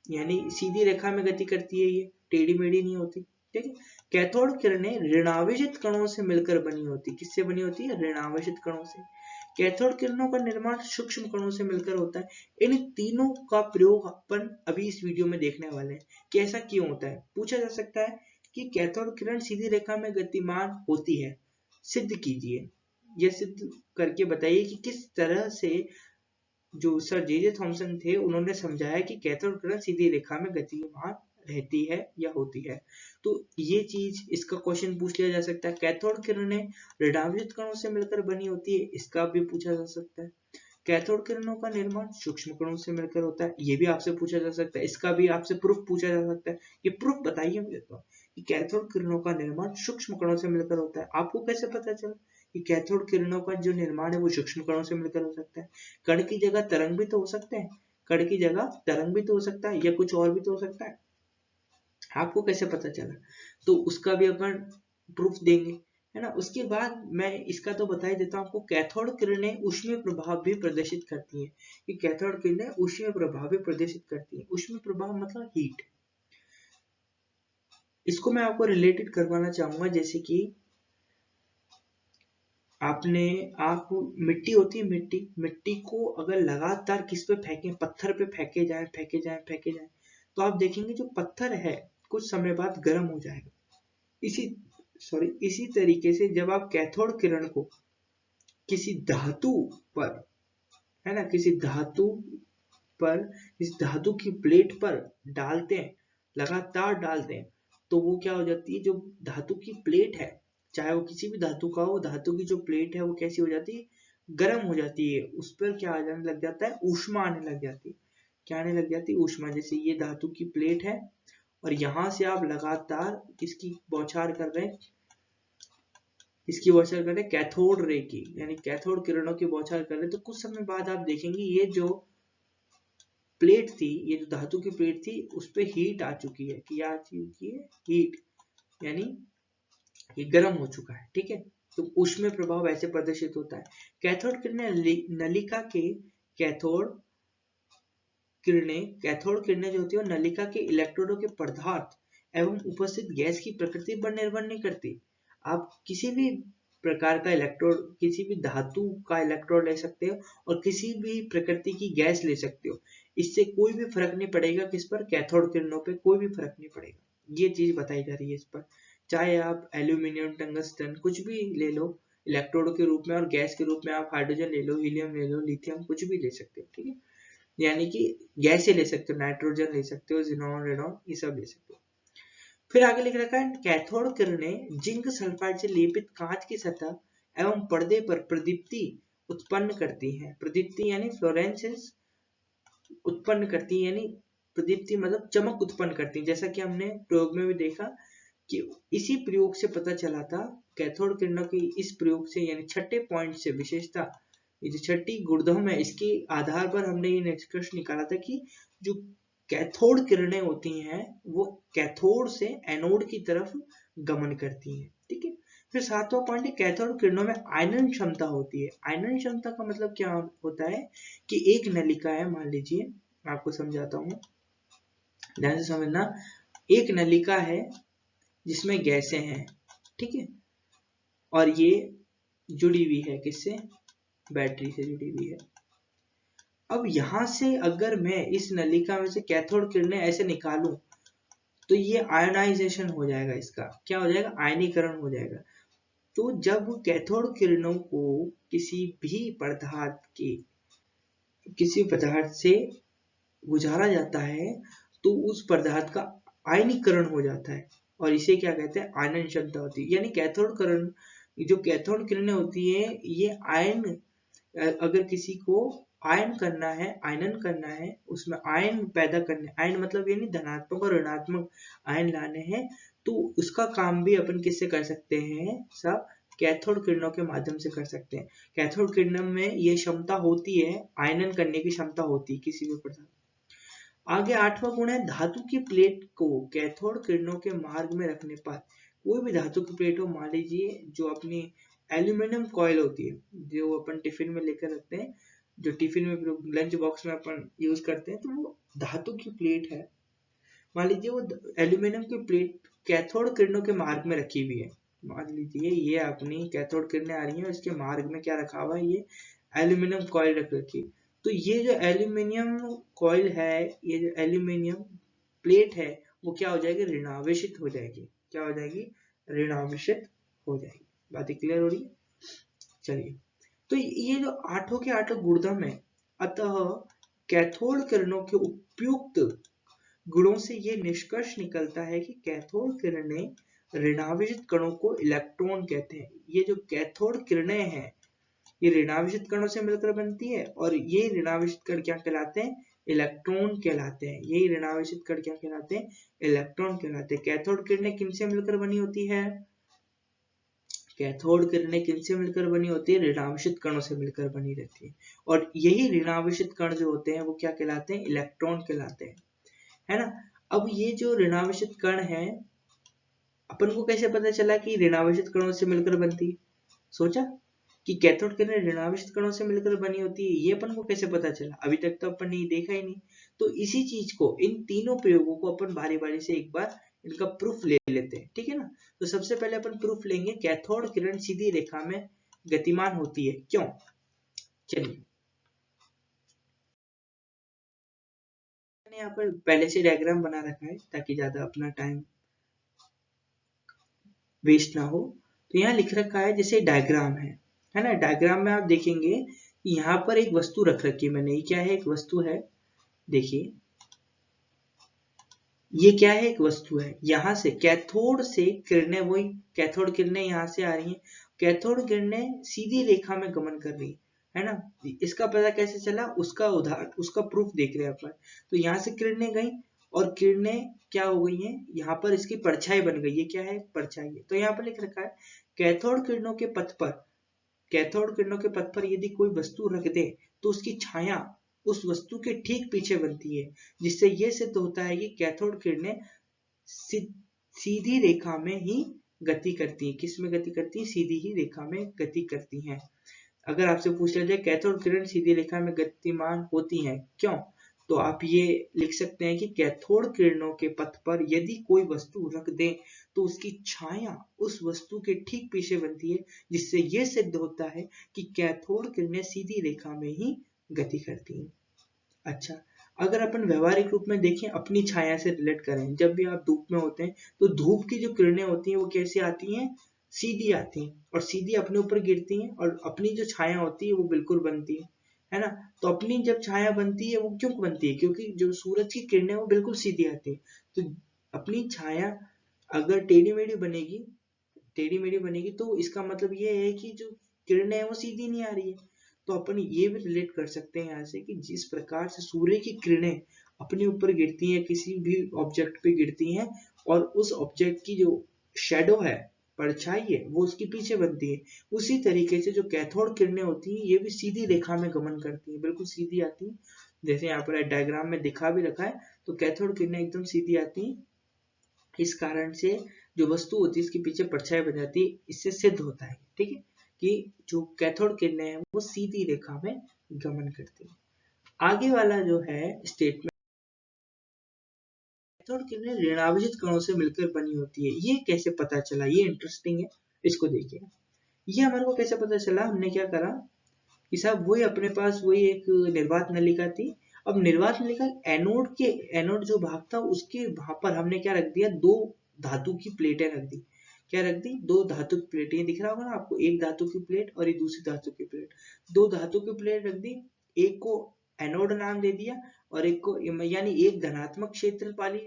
यानी सीधी रेखा में गति करती है, ये टेढ़ी मेढ़ी नहीं होती, ठीक है। कैथोड किरणें ऋणावेशित कणों से मिलकर बनी होती, किससे बनी होती है, ऋणावेशित कणों से। कैथोड किरणों का निर्माण सूक्ष्म कणों से मिलकर होता है। इन तीनों का प्रयोग अपन अभी इस वीडियो में देखने वाले हैं कि ऐसा क्यों होता है। पूछा जा सकता है कि कैथोड किरण सीधी रेखा में गतिमान होती है, सिद्ध कीजिए, यह सिद्ध करके बताइए कि किस तरह से जो सर जे थॉमसन थे उन्होंने समझाया कि कैथोड किरण सीधी रेखा में गतिमान रहती है या होती है। तो ये चीज, इसका क्वेश्चन पूछ लिया जा सकता है। कैथोड किरणें ऋणावेशित कणों से मिलकर बनी होती है, इसका भी पूछा जा सकता है। कैथोड किरणों का निर्माण सूक्ष्म कणों से मिलकर होता है, ये भी आपसे पूछा जा सकता है, इसका भी आपसे प्रूफ पूछा जा सकता है। ये प्रूफ बताइए मुझे तो कि कैथोड किरणों का निर्माण सूक्ष्म कणों से मिलकर होता है। आपको कैसे पता चला कि कैथोड किरणों का जो निर्माण है वो सूक्ष्म कणों से मिलकर हो सकता है। कण की जगह तरंग भी तो हो सकते हैं, कण की जगह तरंग भी तो हो सकता है, या कुछ और भी तो हो सकता है। आपको कैसे पता चला, तो उसका भी अपन प्रूफ देंगे, है ना। उसके बाद मैं इसका तो बता ही देता हूँ आपको, कैथोड किरणें ऊष्मीय प्रभाव भी प्रदर्शित करती हैं। कि कैथोड किरणें ऊष्मीय प्रभाव भी प्रदर्शित करती हैं। ऊष्मीय प्रभाव मतलब हीट। इसको मैं आपको रिलेटेड करवाना चाहूंगा, जैसे कि आप मिट्टी होती है, मिट्टी को अगर लगातार किस पे फेंके, पत्थर पे फेंके जाए, तो आप देखेंगे जो पत्थर है कुछ समय बाद गर्म हो जाएगा। इसी तरीके से जब आप कैथोड किरण को किसी धातु पर, है ना, किसी धातु पर, इस धातु की प्लेट पर डालते हैं, लगातार डालते हैं, तो वो क्या हो जाती है, जो धातु की प्लेट है, चाहे वो किसी भी धातु का हो, धातु की जो प्लेट है वो कैसी हो जाती है, गर्म हो जाती है, उस पर क्या आ जाने लग जाता है, ऊष्मा आने लग जाती है। क्या आने लग जाती है, ऊष्मा। जैसे ये धातु की प्लेट है और यहाँ से आप लगातार किसकी बौछार कर रहे हैं, इसकी बौछार कर रहे हैं, कैथोड रे की, यानी कैथोड किरणों की बौछार कर रहे हैं, तो कुछ समय बाद आप देखेंगे ये जो प्लेट थी, ये जो धातु की प्लेट थी, उस पर हीट आ चुकी है, क्या आ चुकी है, हीट, यानी ये गर्म हो चुका है, ठीक है। तो ऊष्मीय प्रभाव ऐसे प्रदर्शित होता है। कैथोड किरणें नलिका के कैथोड किरणें जो होती है नलिका के इलेक्ट्रोडों के पदार्थ एवं उपस्थित गैस की प्रकृति पर निर्भर नहीं करती। आप किसी भी प्रकार का इलेक्ट्रोड, किसी भी धातु का इलेक्ट्रोड ले सकते हो और किसी भी प्रकृति की गैस ले सकते हो, इससे कोई भी फर्क नहीं पड़ेगा, किस पर, कैथोड किरणों पे कोई भी फर्क नहीं पड़ेगा। ये चीज बताई जा रही है इस पर। चाहे आप एल्यूमिनियम, टंगस्टन कुछ भी ले लो इलेक्ट्रोड के रूप में, और गैस के रूप में आप हाइड्रोजन ले लो, हीलियम ले लो, लिथियम कुछ भी ले सकते हो, ठीक है। यानी कि गैसें ले सकते हो, नाइट्रोजन ले सकते हो, जिनॉन, रेनॉन, ये सब ले सकते हो। फिर आगे लिख रखा है, कैथोड किरणें जिंक सल्फाइड से लेपित कांच की सतह एवं पर्दे पर प्रदीप्ति उत्पन्न करती हैं। प्रदीप्ति यानी फ्लोरेसेंस उत्पन्न करती है, यानी प्रदीप्ति मतलब चमक उत्पन्न करती है। जैसा कि हमने प्रयोग में भी देखा कि इसी प्रयोग से पता चला था, कैथोड किरणों की इस प्रयोग से, यानी छठे पॉइंट से विशेषता, ये जो छठी गुणधर्म है, इसके आधार पर हमने ये निष्कर्ष निकाला था कि जो कैथोड किरणें होती हैं वो कैथोड से एनोड की तरफ गमन करती हैं, ठीक है। फिर सातवां पॉइंट है, कैथोड किरणों में आयनन क्षमता होती है। आयनन क्षमता का मतलब क्या होता है कि एक नलिका है, मान लीजिए, आपको समझाता हूँ, ध्यान से समझना। एक नलिका है जिसमें गैसें हैं, ठीक है, और ये जुड़ी हुई है किससे, बैटरी से जुड़ी हुई है। अब यहां से अगर मैं इस नलिका में से कैथोड किरणें ऐसे निकालूं, तो ये आयनाइजेशन हो जाएगा, इसका क्या हो जाएगा, आयनीकरण हो जाएगा। तो जब कैथोड किरणों को किसी पदार्थ से गुजारा जाता है, तो उस पदार्थ का आयनीकरण हो जाता है, और इसे क्या कहते हैं, आयनन क्षमता होती है। यानी जो कैथोड किरणें होती है, ये आयन, अगर किसी को आयन करना है, आयनन करना है, उसमें आयन पैदा करने, आयन मतलब यानी धनात्मक और ऋणात्मक आयन लाने हैं, तो उसका काम भी अपन किससे कर सकते हैं, सब कैथोड किरणों के माध्यम से कर सकते हैं। कैथोड किरणों में ये क्षमता होती है, आयनन करने की क्षमता होती है किसी भी पदार्थ। आगे आठवां गुण है, धातु की प्लेट को कैथोड किरणों के मार्ग में रखने पर, कोई भी धातु की प्लेट हो, मान लीजिए जो अपनी एल्यूमिनियम कॉइल होती है, जो अपन टिफिन में लेकर रखते हैं, जो टिफिन में, लंच बॉक्स में अपन यूज करते हैं, तो वो धातु की प्लेट है। मान लीजिए वो एल्यूमिनियम की प्लेट कैथोड किरणों के मार्ग में रखी हुई है। मान लीजिए ये अपनी कैथोड किरणें आ रही है, इसके मार्ग में क्या रखा हुआ है, ये एल्यूमिनियम कॉइल रख रखी है। तो ये जो एल्यूमिनियम कॉइल है, ये जो एल्यूमिनियम प्लेट है, वो क्या हो जाएगी, ऋणावेशित हो जाएगी। क्या हो जाएगी, ऋणावेशित हो जाएगी। बातें क्लियर हो रही है। चलिए, तो ये जो आठों के आठों गुणधर्म है, अतः कैथोड किरणों के उपयुक्त गुणों से ये निष्कर्ष निकलता है कि कैथोड किरणें ऋणावेशित कणों को इलेक्ट्रॉन कहते हैं। ये जो कैथोड किरणें हैं, ये ऋणावेशित कणों से मिलकर बनती है, और ये ऋणावेशित कण क्या कहलाते हैं, इलेक्ट्रॉन कहलाते हैं। यही ऋणावेशित कण क्या कहलाते हैं, इलेक्ट्रॉन कहलाते हैं। कैथोड किरणें किनसे मिलकर बनी होती है, कैथोड किरणें किनसे मिलकर बनी होती है, ऋणावेशित कणों से मिलकर बनी रहती है, और यही ऋणावेशित कण जो होते हैं वो क्या कहलाते हैं, इलेक्ट्रॉन कहलाते हैं, है ना। अब ये जो ऋणावेशित कण है, अपन को कैसे पता चला कि ऋणावेशित कणों से मिलकर बनती है, सोचा कि कैथोड किरणें ऋणावेशित कणों से मिलकर बनी होती है, ये अपन को कैसे पता चला, अभी तक तो अपन ने देखा ही नहीं। तो इसी चीज को, इन तीनों प्रयोगों को अपन बारी बारी से एक बार इनका प्रूफ ले लेते हैं, ठीक है ना। तो सबसे पहले अपन प्रूफ लेंगे, कैथोड किरण सीधी रेखा में गतिमान होती है, क्यों। चलिए, मैंने यहाँ पर पहले से डायग्राम बना रखा है ताकि ज्यादा अपना टाइम वेस्ट ना हो। तो यहाँ लिख रखा है, जैसे डायग्राम है ना। डायग्राम में आप देखेंगे यहाँ पर एक वस्तु रख रखी है मैंने, ये क्या है, एक वस्तु है, देखिए ये क्या है, एक वस्तु है, यहाँ से कैथोड से किरणें, वही कैथोड किरणें यहाँ से आ रही हैं, कैथोड किरणें सीधी रेखा में गमन कर रही है ना। इसका पता कैसे चला, उसका उदाहरण, उसका प्रूफ देख रहे हैं अपन। तो यहाँ से किरणें गई और किरणें क्या हो गई हैं, यहाँ पर इसकी परछाई बन गई, ये क्या है, परछाई है। तो यहाँ पर लिख रखा है कैथोड किरणों के पथ पर, कैथोड किरणों के पथ पर यदि कोई वस्तु रख दे तो उसकी छाया उस वस्तु के ठीक पीछे बनती है, जिससे यह सिद्ध होता है कि कैथोड किरणें सीधी रेखा में ही गति करती है। किस में गति करती है, सीधी ही रेखा में गति करती हैं। अगर आपसे पूछ लिया जाए कैथोड किरण सीधी रेखा में गतिमान होती हैं क्यों, तो आप ये लिख सकते हैं कि कैथोड किरणों के पथ पर यदि कोई वस्तु रख दें तो उसकी छाया उस वस्तु के ठीक पीछे बनती है, जिससे यह सिद्ध होता है कि कैथोड किरणें सीधी रेखा में ही गति करती हैं। अच्छा, अगर अपन व्यवहारिक रूप में देखें, अपनी छाया से रिलेट करें, जब भी आप धूप में होते हैं तो धूप की जो किरणें होती हैं वो कैसे आती हैं, सीधी आती हैं और सीधी अपने ऊपर गिरती हैं, और अपनी जो छाया होती है वो बिल्कुल बनती है ना। तो अपनी जब छाया बनती है वो क्यों बनती है, क्योंकि जो सूरज की किरणें वो बिल्कुल सीधी आती है। तो अपनी छाया अगर टेढ़ी मेढ़ी बनेगी, टेढ़ी मेढ़ी बनेगी तो इसका मतलब ये है कि जो किरणें हैं वो सीधी नहीं आ रही है। तो अपन ये भी रिलेट कर सकते हैं यहाँ से कि जिस प्रकार से सूर्य की किरणें अपने ऊपर गिरती हैं, किसी भी ऑब्जेक्ट पे गिरती हैं, और उस ऑब्जेक्ट की जो शेडो है, परछाई है, वो उसके पीछे बनती है, उसी तरीके से जो कैथोड किरणें होती हैं ये भी सीधी रेखा में गमन करती हैं, बिल्कुल सीधी आती हैं। जैसे यहाँ पर डायग्राम में दिखा भी रखा है, तो कैथोड किरणें एकदम सीधी आती हैं। इस कारण से जो वस्तु होती है इसके पीछे परछाई बन जाती है, इससे सिद्ध होता है, ठीक है, कि जो कैथोड किरणें हैं वो सीधी रेखा में गमन करती है। आगे वाला जो है स्टेटमेंट, कैथोड किरणें ऋणावेशित कणों से मिलकर बनी होती है, ये कैसे पता चला, ये इंटरेस्टिंग है, इसको देखिए। ये हमारे को कैसे पता चला, हमने क्या करा कि साहब वही अपने पास वही एक निर्वात नलिका थी। अब निर्वात नलिका एनोड के, एनोड जो भाग था उसके वहां पर हमने क्या रख दिया, दो धातु की प्लेटें रख दी। क्या रख दी, दो धातु की प्लेटें, ये दिख रहा होगा ना आपको, एक धातु की प्लेट और एक दूसरी धातु की प्लेट, दो धातु की प्लेट रख दी। एक को एनोड नाम दे दिया और एक को, यानी एक धनात्मक क्षेत्र वाली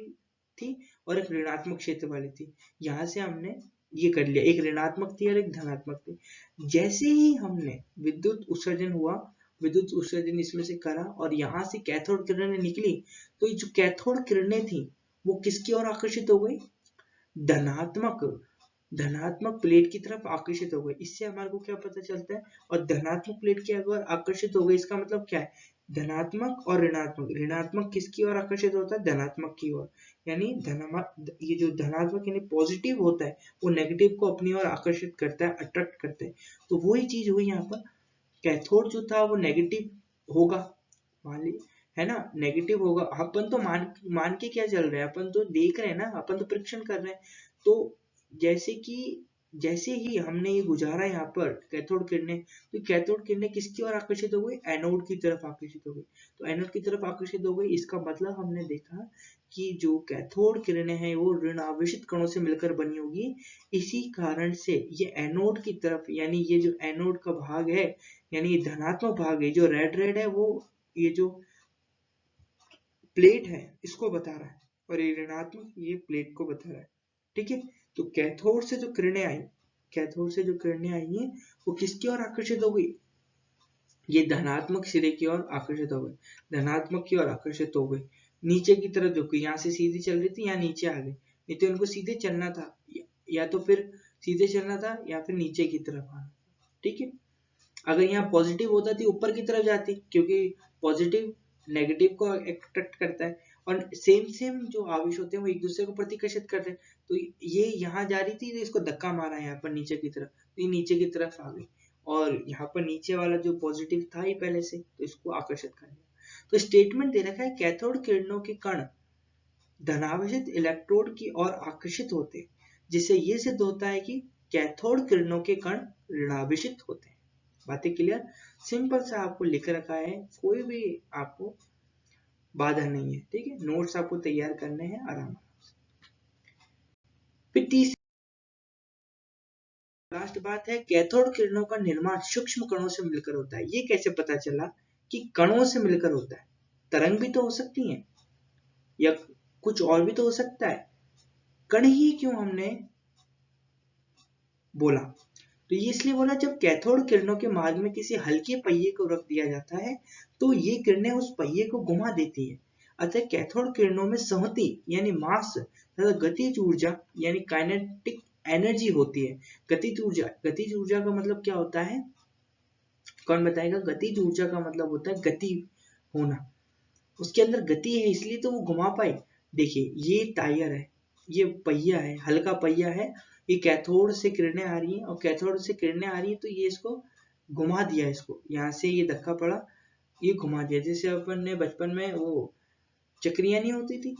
थी और एक ऋणात्मक क्षेत्र वाली थी। यहां से हमने ये कर लिया, एक ऋणात्मक थी और एक धनात्मक थी। जैसे ही हमने विद्युत उत्सर्जन हुआ, विद्युत उत्सर्जन इसमें से करा और यहाँ से कैथोड किरणें निकली, तो ये जो कैथोड किरणें थी वो किसकी ओर आकर्षित हो गई, धनात्मक, धनात्मक प्लेट की तरफ आकर्षित हो गई। इससे हमारे को क्या पता चलता है, और धनात्मक प्लेट की अगर आकर्षित हो गई इसका मतलब क्या है, धनात्मक और ऋणात्मक, ऋणात्मक किसकी ओर आकर्षित होता है, धनात्मक की ओर। यानी ये जो धनात्मक यानी पॉजिटिव होता है वो नेगेटिव को अपनी ओर आकर्षित करता है, अट्रैक्ट करता है। तो वही चीज हुई यहाँ पर, कैथोड जो था वो नेगेटिव होगा, मान ली, है ना, नेगेटिव होगा। अपन तो मान के क्या चल रहे हैं, अपन तो देख रहे हैं ना, अपन तो परीक्षण कर रहे हैं। तो जैसे कि जैसे ही हमने ये गुजारा यहाँ पर कैथोड किरणें, तो कैथोड किरणें किसकी ओर आकर्षित हो गई, एनोड की तरफ आकर्षित हो गई। तो एनोड की तरफ आकर्षित हो गई, इसका मतलब हमने देखा कि जो कैथोड किरणें हैं वो ऋण आवेशित कणों से मिलकर बनी होगी। इसी कारण से ये एनोड की तरफ, यानी ये जो एनोड का भाग है, यानी ये धनात्मक भाग है, जो रेड रेड है वो ये जो प्लेट है इसको बता रहा है, और ये ऋणात्मक ये प्लेट को बता रहा है, ठीक है। तो कैथोड से जो किरणें आई, कैथोड से जो किरणें आई हैं वो किसकी ओर आकर्षित हो गई, ये धनात्मक सिरे की ओर आकर्षित हो गई, धनात्मक की ओर आकर्षित हो गई, नीचे की तरफ जो यहाँ से सीधी चल रही थी यहाँ नीचे आ गई, नहीं तो इनको सीधे चलना था, या तो फिर सीधे चलना था या फिर नीचे की तरफ आना, ठीक है। अगर यहाँ पॉजिटिव होता तो ऊपर की तरफ जाती, क्योंकि पॉजिटिव नेगेटिव को अट्रैक्ट करता है, और सेम सेम जो आवेश होते हैं वो एक दूसरे को प्रतिकर्षित करते हैं। तो ये यहाँ जा रही थी तो इसको धक्का मारा यहाँ पर नीचे की तरफ, तो ये नीचे की तरफ आ गई, और यहाँ पर नीचे वाला जो पॉजिटिव था ही पहले से, तो इसको आकर्षित कर दिया। तो स्टेटमेंट दे रखा है कैथोड किरणों के कण धनावेशित इलेक्ट्रोड की ओर आकर्षित होते हैं, जिससे ये सिद्ध होता है कि कैथोड किरणों के कण ऋणावेशित होते हैं। बातें क्लियर, सिंपल सा आपको लिख रखा है, कोई भी आपको बाधा नहीं है, ठीक है। नोट्स आपको तैयार करने हैं आराम से। फिर तीसरी लास्ट बात है, कैथोड किरणों का निर्माण सूक्ष्म कणों से मिलकर होता है। ये कैसे पता चला कि कणों से मिलकर होता है, तरंग भी तो हो सकती हैं या कुछ और भी तो हो सकता है, कण ही क्यों हमने बोला? तो ये इसलिए बोला, जब कैथोड किरणों के मार्ग में किसी हल्के पहिए को रख दिया जाता है तो ये किरणें उस पहिए को घुमा देती है। अतः कैथोड किरणों में संहति यानी मास तथा गतिज ऊर्जा यानी काइनेटिक एनर्जी होती है। गतिज ऊर्जा का मतलब क्या होता है, कौन बताएगा? गतिज ऊर्जा का मतलब होता है गति होना, उसके अंदर गति है इसलिए तो वो घुमा पाए। देखिए ये टायर है, ये पहिया है, हल्का पहिया है, ये कैथोड से किरणें आ रही हैं और कैथोड से किरणें आ रही हैं तो ये इसको घुमा दिया, इसको यहाँ से ये धक्का पड़ा, ये घुमा दिया। जैसे अपन ने बचपन में वो चक्रियां नहीं होती थी,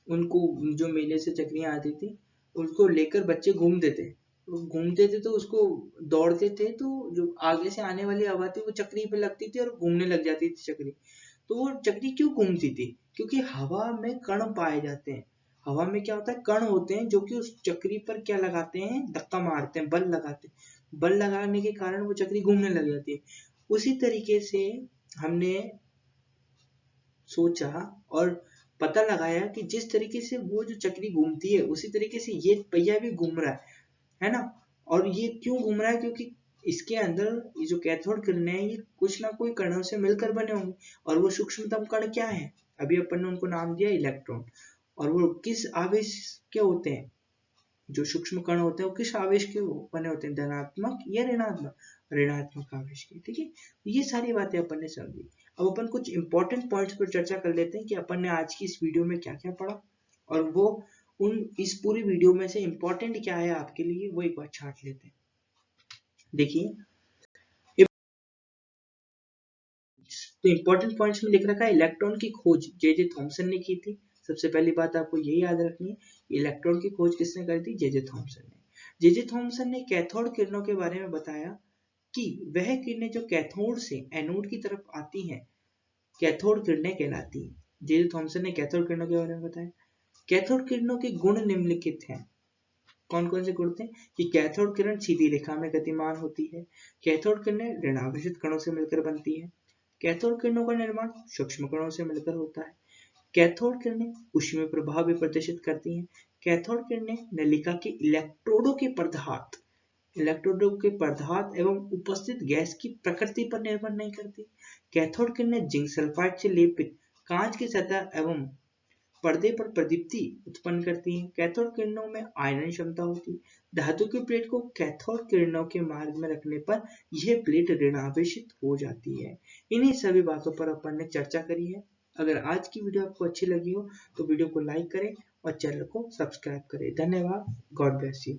उनको जो मेले से चक्रियां आती थी उसको लेकर बच्चे घूमते थे तो उसको दौड़ते थे तो जो आगे से आने वाली हवा थी वो चक्री पे लगती थी और घूमने लग जाती थी चक्री। तो वो चक्री क्यों घूमती थी? क्योंकि हवा में कण पाए जाते हैं। हवा में क्या होता है, कण होते हैं जो कि उस चक्री पर क्या लगाते हैं, धक्का मारते हैं, बल लगाते हैं। बल लगाने के कारण वो चक्री घूमने लग जाती है। उसी तरीके से हमने सोचा और पता लगाया कि जिस तरीके से वो जो चक्री घूमती है उसी तरीके से ये पहिया भी घूम रहा है ना। और ये क्यों घूम रहा है? क्योंकि इसके अंदर ये जो कैथोड किरणें हैं ये कुछ ना कोई कणों से मिलकर बने होंगे, और वो सूक्ष्मतम कण क्या है, अभी अपन ने उनको नाम दिया इलेक्ट्रॉन। और वो किस आवेश के होते हैं? जो सूक्ष्म कण होते हैं वो किस आवेश के बने होते हैं, धनात्मक या ऋणात्मक? ऋणात्मक आवेश के। ठीक है, ये सारी बातें अपन ने समझी। अब अपन कुछ इंपॉर्टेंट पॉइंट्स पर चर्चा कर लेते हैं कि अपन ने आज की इस वीडियो में क्या क्या पढ़ा, और वो उन इस पूरी वीडियो में से इंपॉर्टेंट क्या है आपके लिए वो एक बार छांट लेते हैं। देखिए तो इंपॉर्टेंट पॉइंट्स में लिख रखा है, इलेक्ट्रॉन की खोज जे थॉमसन ने की थी। सबसे पहली बात आपको यही याद रखनी है, इलेक्ट्रॉन की खोज किसने करी थी? जे थॉमसन ने। जे थॉमसन ने कैथोड किरणों के बारे में बताया कि वह किरणें जो कैथोड से एनोड की तरफ आती हैं कैथोड किरणें कहलाती हैं। जे थॉमसन ने कैथोड किरणों के बारे में बताया। कैथोड किरणों के गुण निम्नलिखित हैं। कौन कौन से गुण थे? कि कैथोड किरण सीधी रेखा में गतिमान होती है, कैथोड किरणें ऋणावेशित कणों से मिलकर बनती है, कैथोड किरणों का निर्माण सूक्ष्म कणों से मिलकर होता है, कैथोड किरणें ऊष्मीय प्रभाव भी प्रदर्शित करती हैं, कैथोड किरणें नलिका के इलेक्ट्रोडों के पदार्थ एवं उपस्थित गैस की प्रकृति पर निर्भर नहीं करती, कैथोड किरणें जिंक सल्फाइड से लेपित कांच की सतह एवं पर्दे पर प्रदीप्ति उत्पन्न करती हैं, कैथोड किरणों में आयरन क्षमता होती है, धातु की प्लेट को कैथोड किरणों के मार्ग में रखने पर यह प्लेट ऋणावेशित हो जाती है। इन्हीं सभी बातों पर अपन ने चर्चा करी है। अगर आज की वीडियो आपको अच्छी लगी हो तो वीडियो को लाइक करें और चैनल को सब्सक्राइब करें। धन्यवाद। God bless you.